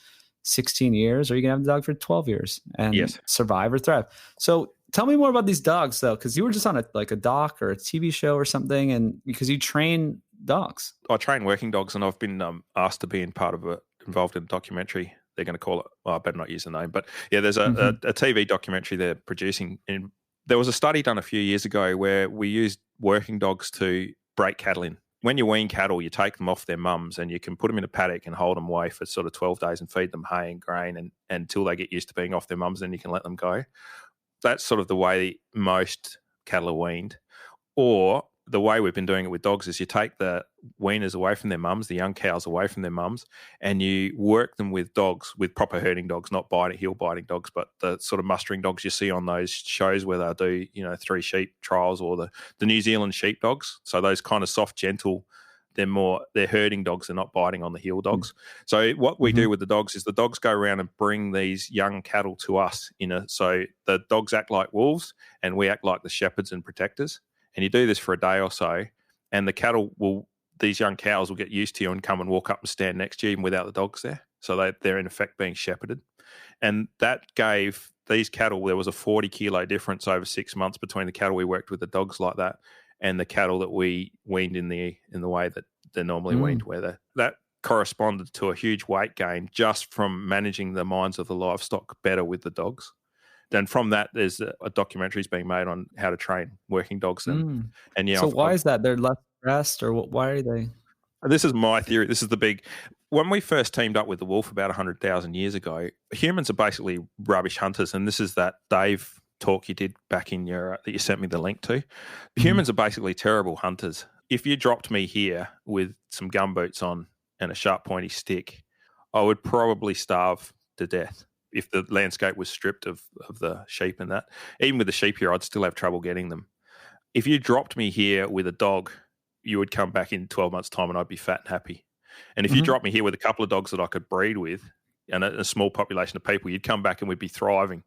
16 years, or you can have a dog for 12 years and survive or thrive. So tell me more about these dogs, though, because you were just on a doc or a TV show or something, and because you train dogs. I train working dogs, and I've been asked to be involved in a documentary. They're going to call it, I better not use the name, but there's a TV documentary they're producing. And there was a study done a few years ago where we used working dogs to break cattle in. when you wean cattle, you take them off their mums and you can put them in a paddock and hold them away for sort of 12 days and feed them hay and grain and until they get used to being off their mums, then you can let them go. That's sort of the way most cattle are weaned. Or the way we've been doing it with dogs is you take the weaners away from their mums, the young cows away from their mums, and you work them with dogs, with proper herding dogs, not heel biting dogs, but the sort of mustering dogs you see on those shows where they'll do, 3 sheep trials, or the New Zealand sheep dogs. So those kind of soft, gentle, they're herding dogs, they're not biting on the heel dogs. So what we do with the dogs is the dogs go around and bring these young cattle to us. So the dogs act like wolves and we act like the shepherds and protectors. And you do this for a day or so, and these young cows will get used to you and come and walk up and stand next to you even without the dogs there. So they're in effect being shepherded. And that gave these cattle, there was a 40 kilo difference over 6 months between the cattle we worked with the dogs like that and the cattle that we weaned in the way that they're normally weaned, where that corresponded to a huge weight gain just from managing the minds of the livestock better with the dogs. And from that, there's a documentary being made on how to train working dogs. And so why is that? They're less stressed, or why are they? This is my theory. This is the big. When we first teamed up with the wolf about 100,000 years ago, humans are basically rubbish hunters, and this is that Dave talk you did back in your that you sent me the link to. Humans are basically terrible hunters. If you dropped me here with some gumboots on and a sharp pointy stick, I would probably starve to death. If the landscape was stripped of the sheep and that. Even with the sheep here, I'd still have trouble getting them. If you dropped me here with a dog, you would come back in 12 months' time and I'd be fat and happy. And if you dropped me here with a couple of dogs that I could breed with and a small population of people, you'd come back and we'd be thriving.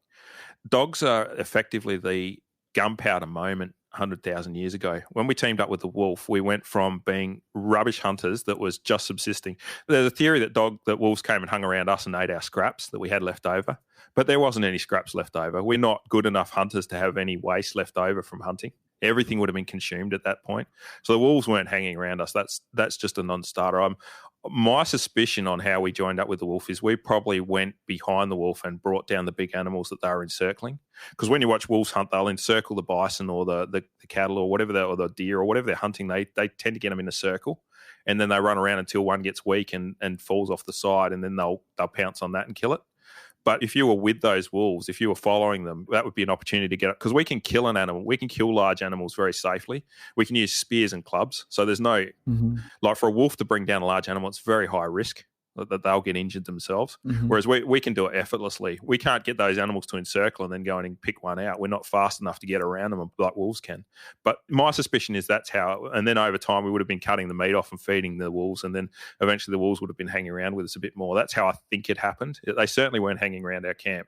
Dogs are effectively the gunpowder moment 100,000 years ago. When we teamed up with the wolf, we went from being rubbish hunters that was just subsisting. There's a theory that wolves came and hung around us and ate our scraps that we had left over, but there wasn't any scraps left over. We're not good enough hunters to have any waste left over from hunting. Everything would have been consumed at that point. So the wolves weren't hanging around us. That's just a non-starter. My suspicion on how we joined up with the wolf is we probably went behind the wolf and brought down the big animals that they were encircling. Because when you watch wolves hunt, they'll encircle the bison or the cattle or whatever, or the deer or whatever they're hunting. They tend to get them in a circle, and then they run around until one gets weak and falls off the side, and then they'll pounce on that and kill it. But if you were with those wolves, if you were following them, that would be an opportunity to get it. Because we can kill an animal. We can kill large animals very safely. We can use spears and clubs. So there's no, like for a wolf to bring down a large animal, it's very high risk that they'll get injured themselves. Whereas we can do it effortlessly. We can't get those animals to encircle and then go in and pick one out. We're not fast enough to get around them like wolves can. But my suspicion is that's how, and then over time we would have been cutting the meat off and feeding the wolves, and then eventually the wolves would have been hanging around with us a bit more. That's how I think it happened. They certainly weren't hanging around our camp.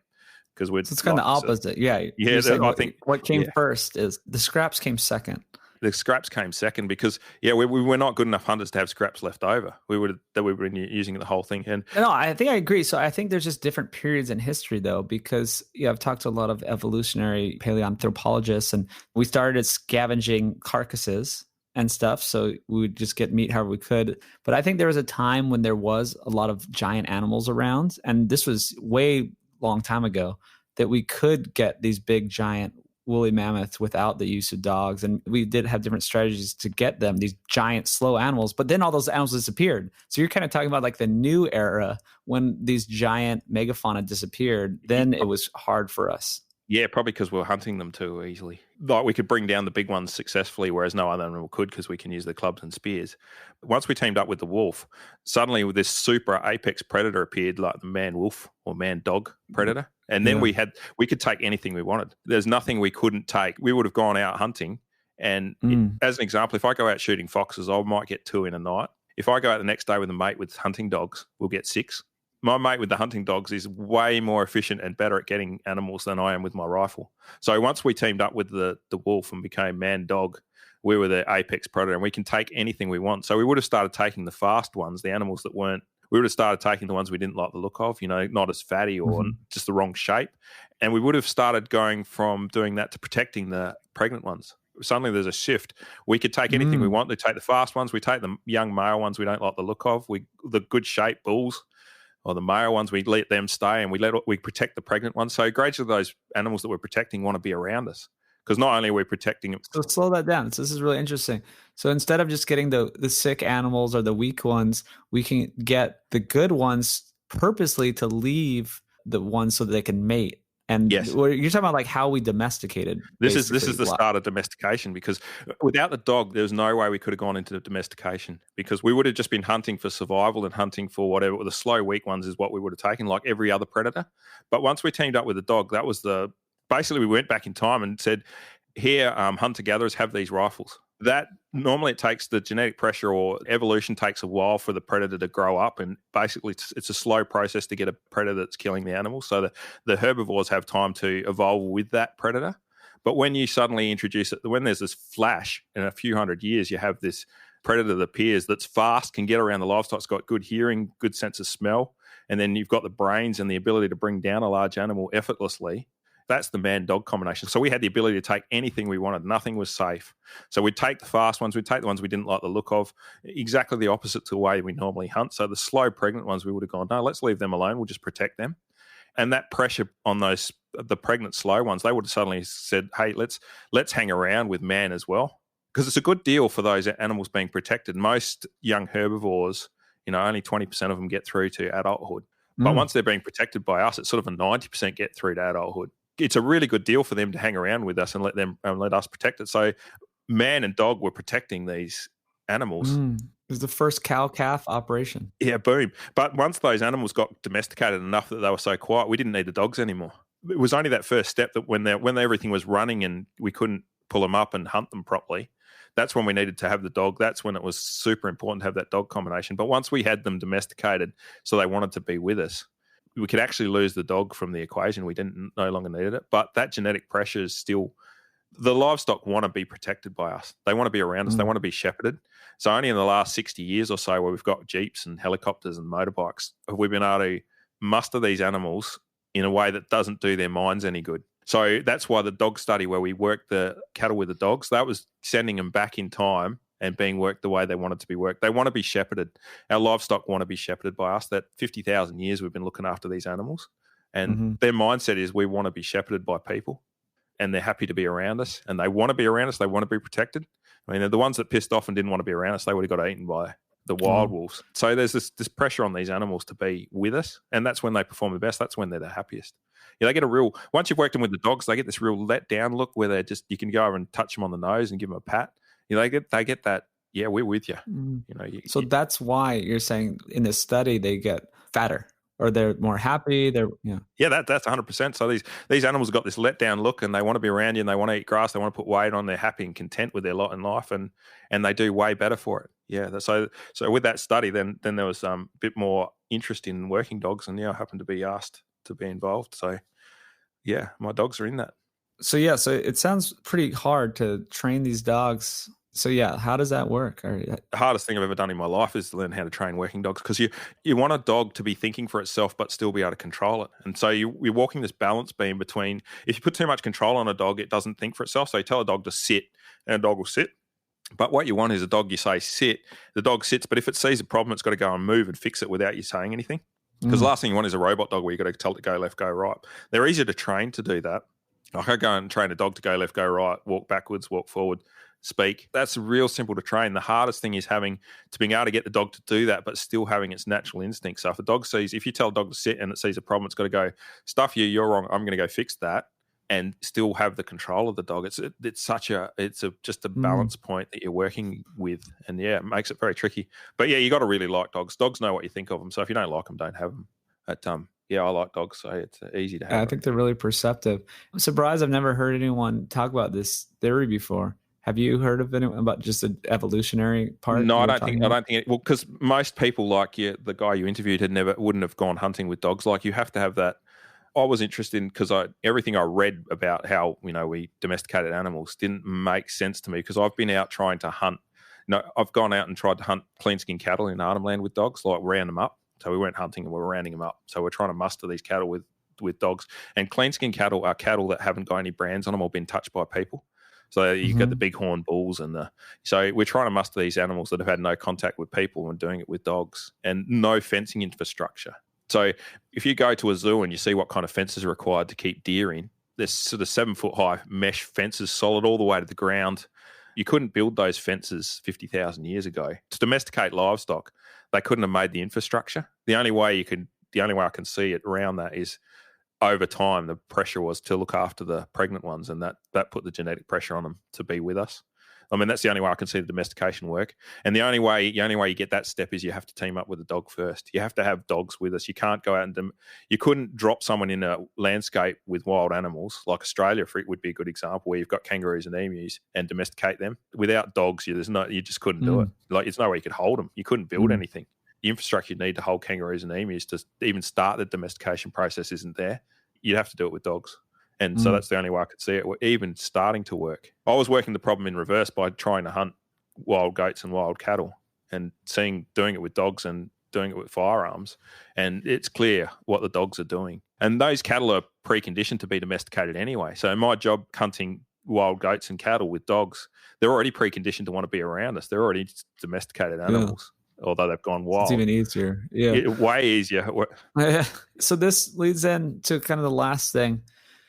Because it's kind of the opposite. Yeah. I think what came first is the scraps came second. The scraps came second because, we were not good enough hunters to have scraps left over. We would have been using the whole thing. And no, I think I agree. So I think there's just different periods in history, though, because I've talked to a lot of evolutionary paleoanthropologists, and we started scavenging carcasses and stuff. So we would just get meat however we could. But I think there was a time when there was a lot of giant animals around, and this was way long time ago, that we could get these big giant woolly mammoths without the use of dogs. And we did have different strategies to get them, these giant slow animals, but then all those animals disappeared. So you're kind of talking about like the new era when these giant megafauna disappeared. Then it was hard for us. Yeah, probably because we were hunting them too easily. Like we could bring down the big ones successfully, whereas no other animal could because we can use the clubs and spears. Once we teamed up with the wolf, suddenly this super apex predator appeared, like the man wolf or man dog predator. And then we could take anything we wanted. There's nothing we couldn't take. We would have gone out hunting. And as an example, if I go out shooting foxes, I might get 2 in a night. If I go out the next day with a mate with hunting dogs, we'll get 6. My mate with the hunting dogs is way more efficient and better at getting animals than I am with my rifle. So once we teamed up with the wolf and became man-dog, we were the apex predator, and we can take anything we want. So we would have started taking the fast ones, the animals that weren't, we would have started taking the ones we didn't like the look of, not as fatty or just the wrong shape. And we would have started going from doing that to protecting the pregnant ones. Suddenly there's a shift. We could take anything we want. We take the fast ones. We take the young male ones we don't like the look of. The good shape bulls, or the male ones, we let them stay, and we protect the pregnant ones. So gradually those animals that we're protecting want to be around us Because not only are we protecting them. So slow that down. So this is really interesting. So instead of just getting the sick animals or the weak ones, we can get the good ones purposely to leave the ones so that they can mate. And Yes. you're talking about like how we domesticated. This is the start of domestication, because without the dog, there's no way we could have gone into domestication, because we would have just been hunting for survival and hunting for whatever. The slow, weak ones is what we would have taken, like every other predator. But once we teamed up with the dog, that was basically we went back in time and said, here, hunter-gatherers have these rifles. That normally it takes the genetic pressure, or evolution takes a while for the predator to grow up, and basically it's a slow process to get a predator that's killing the animal. So the herbivores have time to evolve with that predator. But when you suddenly introduce it, when there's this flash in a few hundred years, you have this predator that appears that's fast, can get around the livestock, it's got good hearing, good sense of smell, and then you've got the brains and the ability to bring down a large animal effortlessly. That's the man-dog combination. So we had the ability to take anything we wanted. Nothing was safe. So we'd take the fast ones. We'd take the ones we didn't like the look of, exactly the opposite to the way we normally hunt. So the slow pregnant ones, we would have gone, no, let's leave them alone. We'll just protect them. And that pressure on the pregnant slow ones, they would have suddenly said, hey, let's hang around with man as well. Because it's a good deal for those animals being protected. Most young herbivores, only 20% of them get through to adulthood. But once they're being protected by us, it's sort of a 90% get through to adulthood. It's a really good deal for them to hang around with us and let us protect it. So man and dog were protecting these animals. It was the first cow-calf operation. Yeah, boom. But once those animals got domesticated enough that they were so quiet, we didn't need the dogs anymore. It was only that first step that when everything was running and we couldn't pull them up and hunt them properly, that's when we needed to have the dog. That's when it was super important to have that dog combination. But once we had them domesticated, so they wanted to be with us, we could actually lose the dog from the equation. We no longer needed it. But that genetic pressure is still, the livestock want to be protected by us. They want to be around us. They want to be shepherded. So only in the last 60 years or so, where we've got jeeps and helicopters and motorbikes, have we been able to muster these animals in a way that doesn't do their minds any good. So that's why the dog study, where we worked the cattle with the dogs, that was sending them back in time and being worked the way they wanted to be worked. They want to be shepherded. Our livestock want to be shepherded by us. That 50,000 years we've been looking after these animals. And their mindset is we want to be shepherded by people, and they're happy to be around us, and they want to be around us. They want to be protected. I mean, the ones that pissed off and didn't want to be around us, they would have got eaten by the wild wolves. So there's this pressure on these animals to be with us, and that's when they perform the best. That's when they're the happiest. Yeah, they get once you've worked them with the dogs, they get this real let down look where you can go over and touch them on the nose and give them a pat. They get that, yeah, we're with you. So that's why you're saying in this study they get fatter, or they're more happy. Yeah, that's 100%. So these animals have got this let down look, and they want to be around you, and they want to eat grass. They want to put weight on. They're happy and content with their lot in life, and they do way better for it. Yeah. So with that study, then there was a bit more interest in working dogs, and I happened to be asked to be involved. So yeah, my dogs are in that. So it sounds pretty hard to train these dogs. So yeah, how does that work? The hardest thing I've ever done in my life is to learn how to train working dogs, because you want a dog to be thinking for itself but still be able to control it. And so you're walking this balance beam between, if you put too much control on a dog, it doesn't think for itself. So you tell a dog to sit, and a dog will sit. But what you want is a dog, you say sit, the dog sits, but if it sees a problem, it's got to go and move and fix it without you saying anything. Because the last thing you want is a robot dog where you've got to tell it to go left, go right. They're easier to train to do that. Like I go and train a dog to go left, go right, walk backwards, walk forward, speak. That's real simple to train. The hardest thing is being able to get the dog to do that, but still having its natural instinct. So if you tell a dog to sit and it sees a problem, it's got to go, stuff you, you're wrong, I'm going to go fix that, and still have the control of the dog. It's just a balance point that you're working with, and yeah, it makes it very tricky. But yeah, you got to really like dogs. Dogs know what you think of them. So if you don't like them, don't have them. But yeah, I like dogs, so it's easy to have. I think they're really perceptive. I'm surprised I've never heard anyone talk about this theory before. Have you heard of anyone about just the evolutionary part? No, I don't think. Well, because most people, like the guy you interviewed, wouldn't have gone hunting with dogs. Like, you have to have that. I was interested because everything I read about how we domesticated animals didn't make sense to me, because I've been out trying to hunt. I've gone out and tried to hunt clean skin cattle in Arnhem Land with dogs, like round them up. So we weren't hunting and we were rounding them up. So we're trying to muster these cattle with dogs. And clean skin cattle are cattle that haven't got any brands on them or been touched by people. So you've got the bighorn bulls so we're trying to muster these animals that have had no contact with people and doing it with dogs, and no fencing infrastructure. So if you go to a zoo and you see what kind of fences are required to keep deer in, There's sort of 7-foot high mesh fences solid all the way to the ground. You couldn't build those fences 50,000 years ago. To domesticate livestock, they couldn't have made the infrastructure. The only way I can see it around that is over time the pressure was to look after the pregnant ones, and that put the genetic pressure on them to be with us. I mean, that's the only way I can see the domestication work. And the only way you get that step is you have to team up with a dog first. You have to have dogs with us. You can't go out and you couldn't drop someone in a landscape with wild animals like Australia. Would be a good example where you've got kangaroos and emus and domesticate them. Without dogs, you just couldn't do it. Like, it's no way you could hold them. You couldn't build anything. The infrastructure you need to hold kangaroos and emus to even start the domestication process isn't there. You'd have to do it with dogs. And so that's the only way I could see it even starting to work. I was working the problem in reverse by trying to hunt wild goats and wild cattle and doing it with dogs and doing it with firearms. And it's clear what the dogs are doing. And those cattle are preconditioned to be domesticated anyway. So my job hunting wild goats and cattle with dogs, they're already preconditioned to want to be around us. They're already domesticated animals. Although they've gone wild. It's even easier. Yeah. Way easier. So this leads in to kind of the last thing.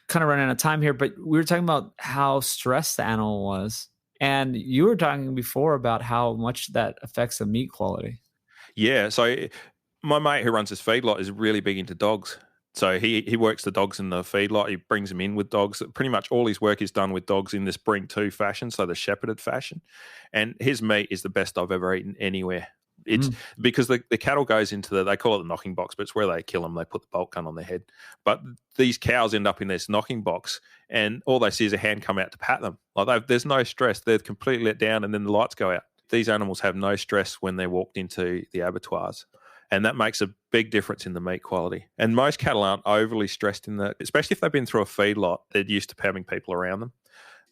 Kind of running out of time here, but we were talking about how stressed the animal was. And you were talking before about how much that affects the meat quality. Yeah. So my mate who runs this feedlot is really big into dogs. So he works the dogs in the feedlot. He brings them in with dogs. Pretty much all his work is done with dogs in this bring to fashion, so the shepherded fashion. And his meat is the best I've ever eaten anywhere. It's because the cattle goes into they call it the knocking box, but it's where they kill them. They put the bolt gun on their head. But these cows end up in this knocking box, and all they see is a hand come out to pat them. Like there's no stress. They're completely let down, and then the lights go out. These animals have no stress when they're walked into the abattoirs, and that makes a big difference in the meat quality. And most cattle aren't overly stressed especially if they've been through a feedlot. They're used to having people around them.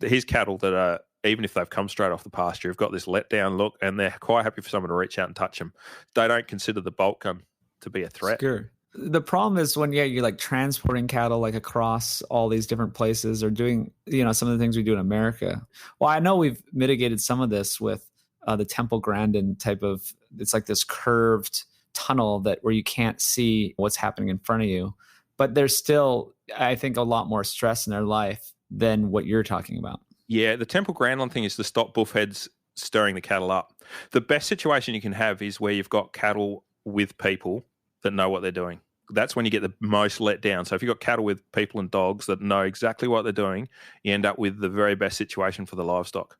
His cattle that are, even if they've come straight off the pasture, have got this let-down look, and they're quite happy for someone to reach out and touch them. They don't consider the bolt gun to be a threat. Sure. The problem is when you're like transporting cattle like across all these different places or doing, some of the things we do in America. Well, I know we've mitigated some of this with the Temple Grandin type of, it's like this curved tunnel where you can't see what's happening in front of you. But there's still, I think, a lot more stress in their life than what you're talking about. Yeah, the Temple Grandin thing is to stop bullheads stirring the cattle up. The best situation you can have is where you've got cattle with people that know what they're doing. That's when you get the most let down. So if you've got cattle with people and dogs that know exactly what they're doing, you end up with the very best situation for the livestock.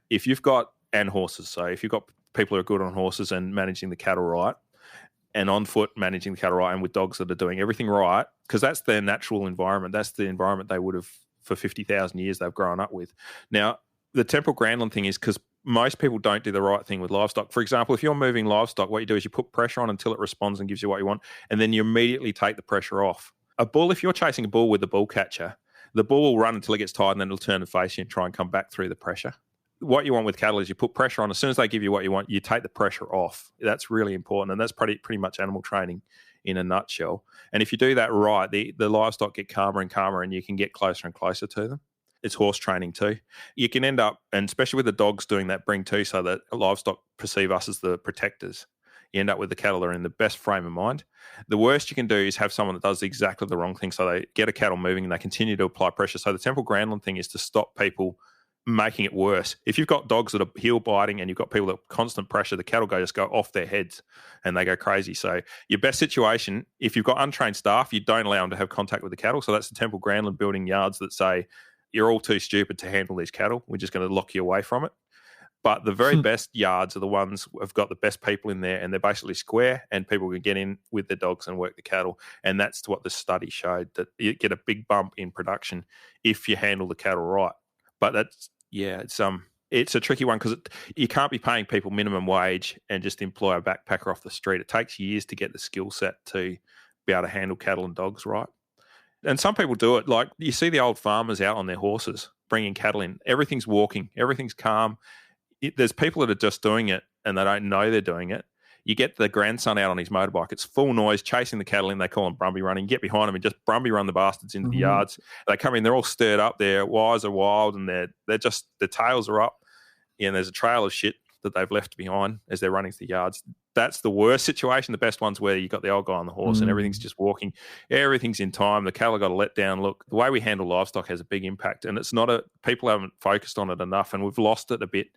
If you've got, and horses, so if you've got people who are good on horses and managing the cattle right, and on foot managing the cattle right, and with dogs that are doing everything right, because that's their natural environment. That's the environment they would have for 50,000 years they've grown up with. Now, the Temple Grandin thing is because most people don't do the right thing with livestock. For example, if you're moving livestock, what you do is you put pressure on until it responds and gives you what you want, and then you immediately take the pressure off. A bull, if you're chasing a bull with a bull catcher, the bull will run until it gets tired, and then it'll turn and face you and try and come back through the pressure. What you want with cattle is you put pressure on. As soon as they give you what you want, you take the pressure off. That's really important, and that's pretty much animal training in a nutshell. And if you do that right, the livestock get calmer and calmer, and you can get closer and closer to them. It's horse training too. You can end up, and especially with the dogs doing that bring to, so that livestock perceive us as the protectors, you end up with the cattle that are in the best frame of mind. The worst you can do is have someone that does exactly the wrong thing, so they get a cattle moving and they continue to apply pressure. So the Temple Grandin thing is to stop people making it worse. If you've got dogs that are heel biting and you've got people that constant pressure, the cattle just go off their heads and they go crazy. So your best situation, if you've got untrained staff, you don't allow them to have contact with the cattle. So that's the Temple Grandin building yards that say, you're all too stupid to handle these cattle. We're just going to lock you away from it. But the very best yards are the ones who have got the best people in there, and they're basically square, and people can get in with their dogs and work the cattle. And that's what the study showed, that you get a big bump in production if you handle the cattle right. But it's a tricky one because you can't be paying people minimum wage and just employ a backpacker off the street. It takes years to get the skill set to be able to handle cattle and dogs right. And some people do it. Like you see the old farmers out on their horses bringing cattle in. Everything's walking. Everything's calm. There's people that are just doing it and they don't know they're doing it. You get the grandson out on his motorbike. It's full noise, chasing the cattle in. They call them Brumby running. You get behind them and just Brumby run the bastards into the yards. They come in, they're all stirred up. Their wires are wild and their tails are up. And there's a trail of shit that they've left behind as they're running through the yards. That's the worst situation. The best one's where you've got the old guy on the horse and everything's just walking. Everything's in time. The cattle got to let down. Look, the way we handle livestock has a big impact, and it's not people haven't focused on it enough, and we've lost it a bit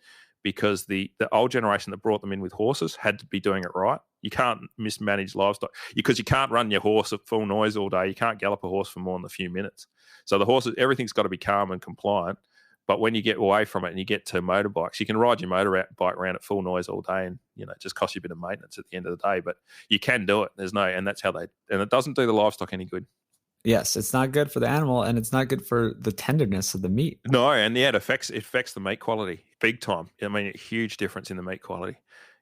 because the old generation that brought them in with horses had to be doing it right. You can't mismanage livestock because you can't run your horse at full noise all day. You can't gallop a horse for more than a few minutes. So the horses, everything's got to be calm and compliant. But when you get away from it and you get to motorbikes, you can ride your motorbike around at full noise all day, and it just costs you a bit of maintenance at the end of the day. But you can do it. And that's how and it doesn't do the livestock any good. Yes, it's not good for the animal, and it's not good for the tenderness of the meat. No, and it affects the meat quality big time. I mean, a huge difference in the meat quality.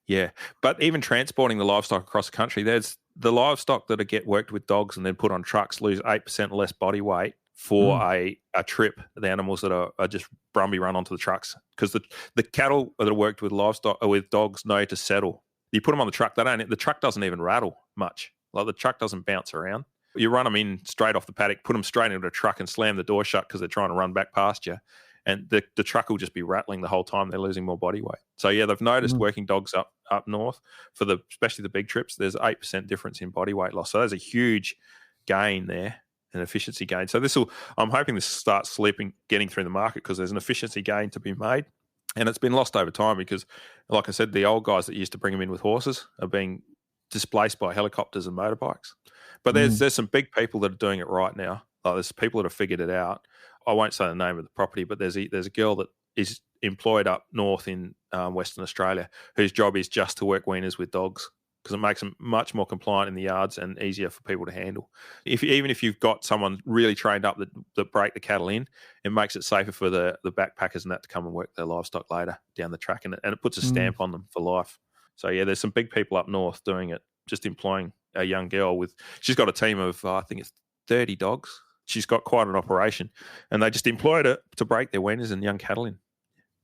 Yeah, but even transporting the livestock across the country, there's the livestock that get worked with dogs and then put on trucks lose 8% less body weight for a trip. The animals that are just Brumby run onto the trucks, because the cattle that are worked with livestock or with dogs know to settle. You put them on the truck, the truck doesn't even rattle much. Like the truck doesn't bounce around. You run them in straight off the paddock, put them straight into a truck and slam the door shut because they're trying to run back past you. And the truck will just be rattling the whole time. They're losing more body weight. So, yeah, they've noticed working dogs up north for especially the big trips, there's 8% difference in body weight loss. So there's a huge gain there, an efficiency gain. So I'm hoping this starts getting through the market because there's an efficiency gain to be made. And it's been lost over time because, like I said, the old guys that used to bring them in with horses are being displaced by helicopters and motorbikes. But there's some big people that are doing it right now. Like there's people that have figured it out. I won't say the name of the property, but there's a girl that is employed up north in Western Australia whose job is just to work weaners with dogs because it makes them much more compliant in the yards and easier for people to handle. Even if you've got someone really trained up that break the cattle in, it makes it safer for the backpackers and that to come and work their livestock later down the track, and it puts a stamp on them for life. So, yeah, there's some big people up north doing it, just employing a young girl she's got a team of, I think it's 30 dogs. She's got quite an operation, and they just employed her to break their weaners and young cattle in.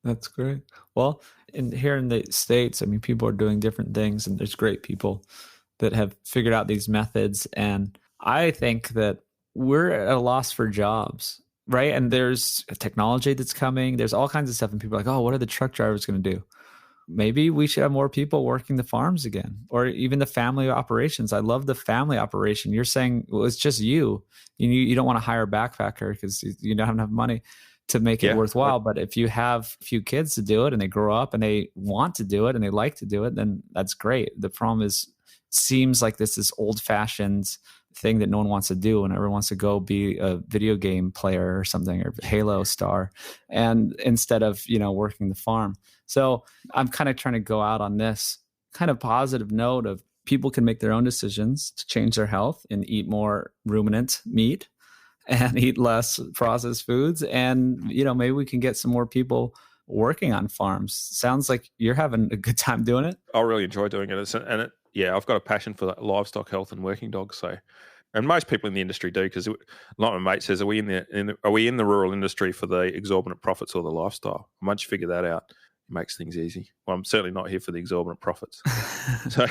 That's great. Well, here in the States, I mean, people are doing different things, and there's great people that have figured out these methods. And I think that we're at a loss for jobs, right? And there's a technology that's coming. There's all kinds of stuff, and people are like, oh, what are the truck drivers going to do? Maybe we should have more people working the farms again, or even the family operations. I love the family operation. You're saying, well, it's just you don't want to hire a backpacker because you don't have enough money to make it worthwhile. But if you have a few kids to do it and they grow up and they want to do it and they like to do it, then that's great. The problem seems like this is old fashioned thing that no one wants to do, and everyone wants to go be a video game player or something, or Halo star, and instead of working the farm. So I'm kind of trying to go out on this kind of positive note of people can make their own decisions to change their health and eat more ruminant meat and eat less processed foods, and maybe we can get some more people working on farms. Sounds like you're having a good time doing it. I really enjoy doing it, I've got a passion for livestock health and working dogs. So, and most people in the industry do, because like my mate says, are we in the rural industry for the exorbitant profits or the lifestyle? Once you figure that out, it makes things easy. Well, I'm certainly not here for the exorbitant profits. So,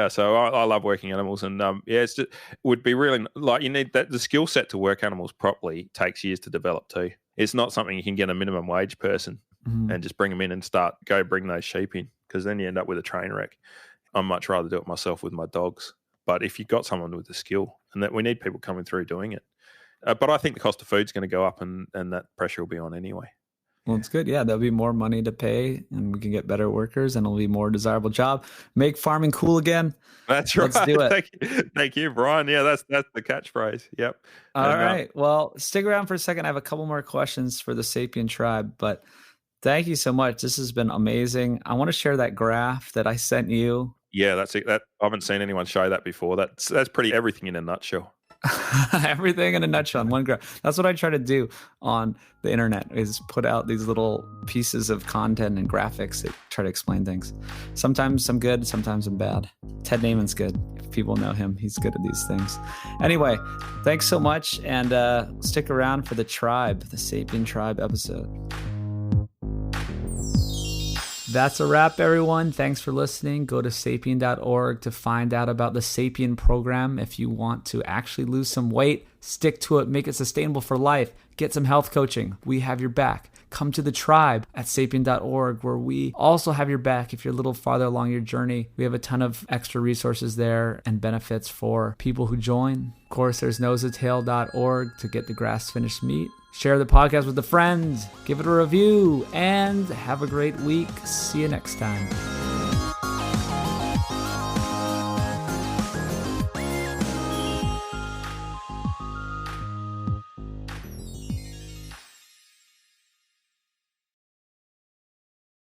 So I love working animals, and it's just, would be really like you need that the skill set to work animals properly takes years to develop too. It's not something you can get a minimum wage person and just bring them in and go bring those sheep in, because then you end up with a train wreck. I'd much rather do it myself with my dogs. But if you've got someone with the skill, and that we need people coming through doing it. But I think the cost of food's going to go up, and that pressure will be on anyway. Well, it's good. Yeah, there'll be more money to pay, and we can get better workers, and it'll be a more desirable job. Make farming cool again. That's right. Let's do it. Thank you, Brian. Yeah, that's the catchphrase. Yep. All right. Well, stick around for a second. I have a couple more questions for the Sapien tribe, but thank you so much. This has been amazing. I want to share that graph that I sent you. Yeah, that's it. I haven't seen anyone show that before. That's pretty everything in a nutshell. Everything in a nutshell on one graph. That's what I try to do on the internet, is put out these little pieces of content and graphics that try to explain things. Sometimes I'm good, sometimes I'm bad. Ted Naiman's good. If people know him, he's good at these things. Anyway, thanks so much, and stick around for the Sapien Tribe episode. That's a wrap, everyone. Thanks for listening. Go to sapien.org to find out about the Sapien program. If you want to actually lose some weight, stick to it, make it sustainable for life, get some health coaching. We have your back. come to the tribe at sapien.org, where we also have your back if you're a little farther along your journey. We have a ton of extra resources there and benefits for people who join. Of course, there's nosetail.org to get the grass-finished meat. Share the podcast with a friend, give it a review, and have a great week. See you next time.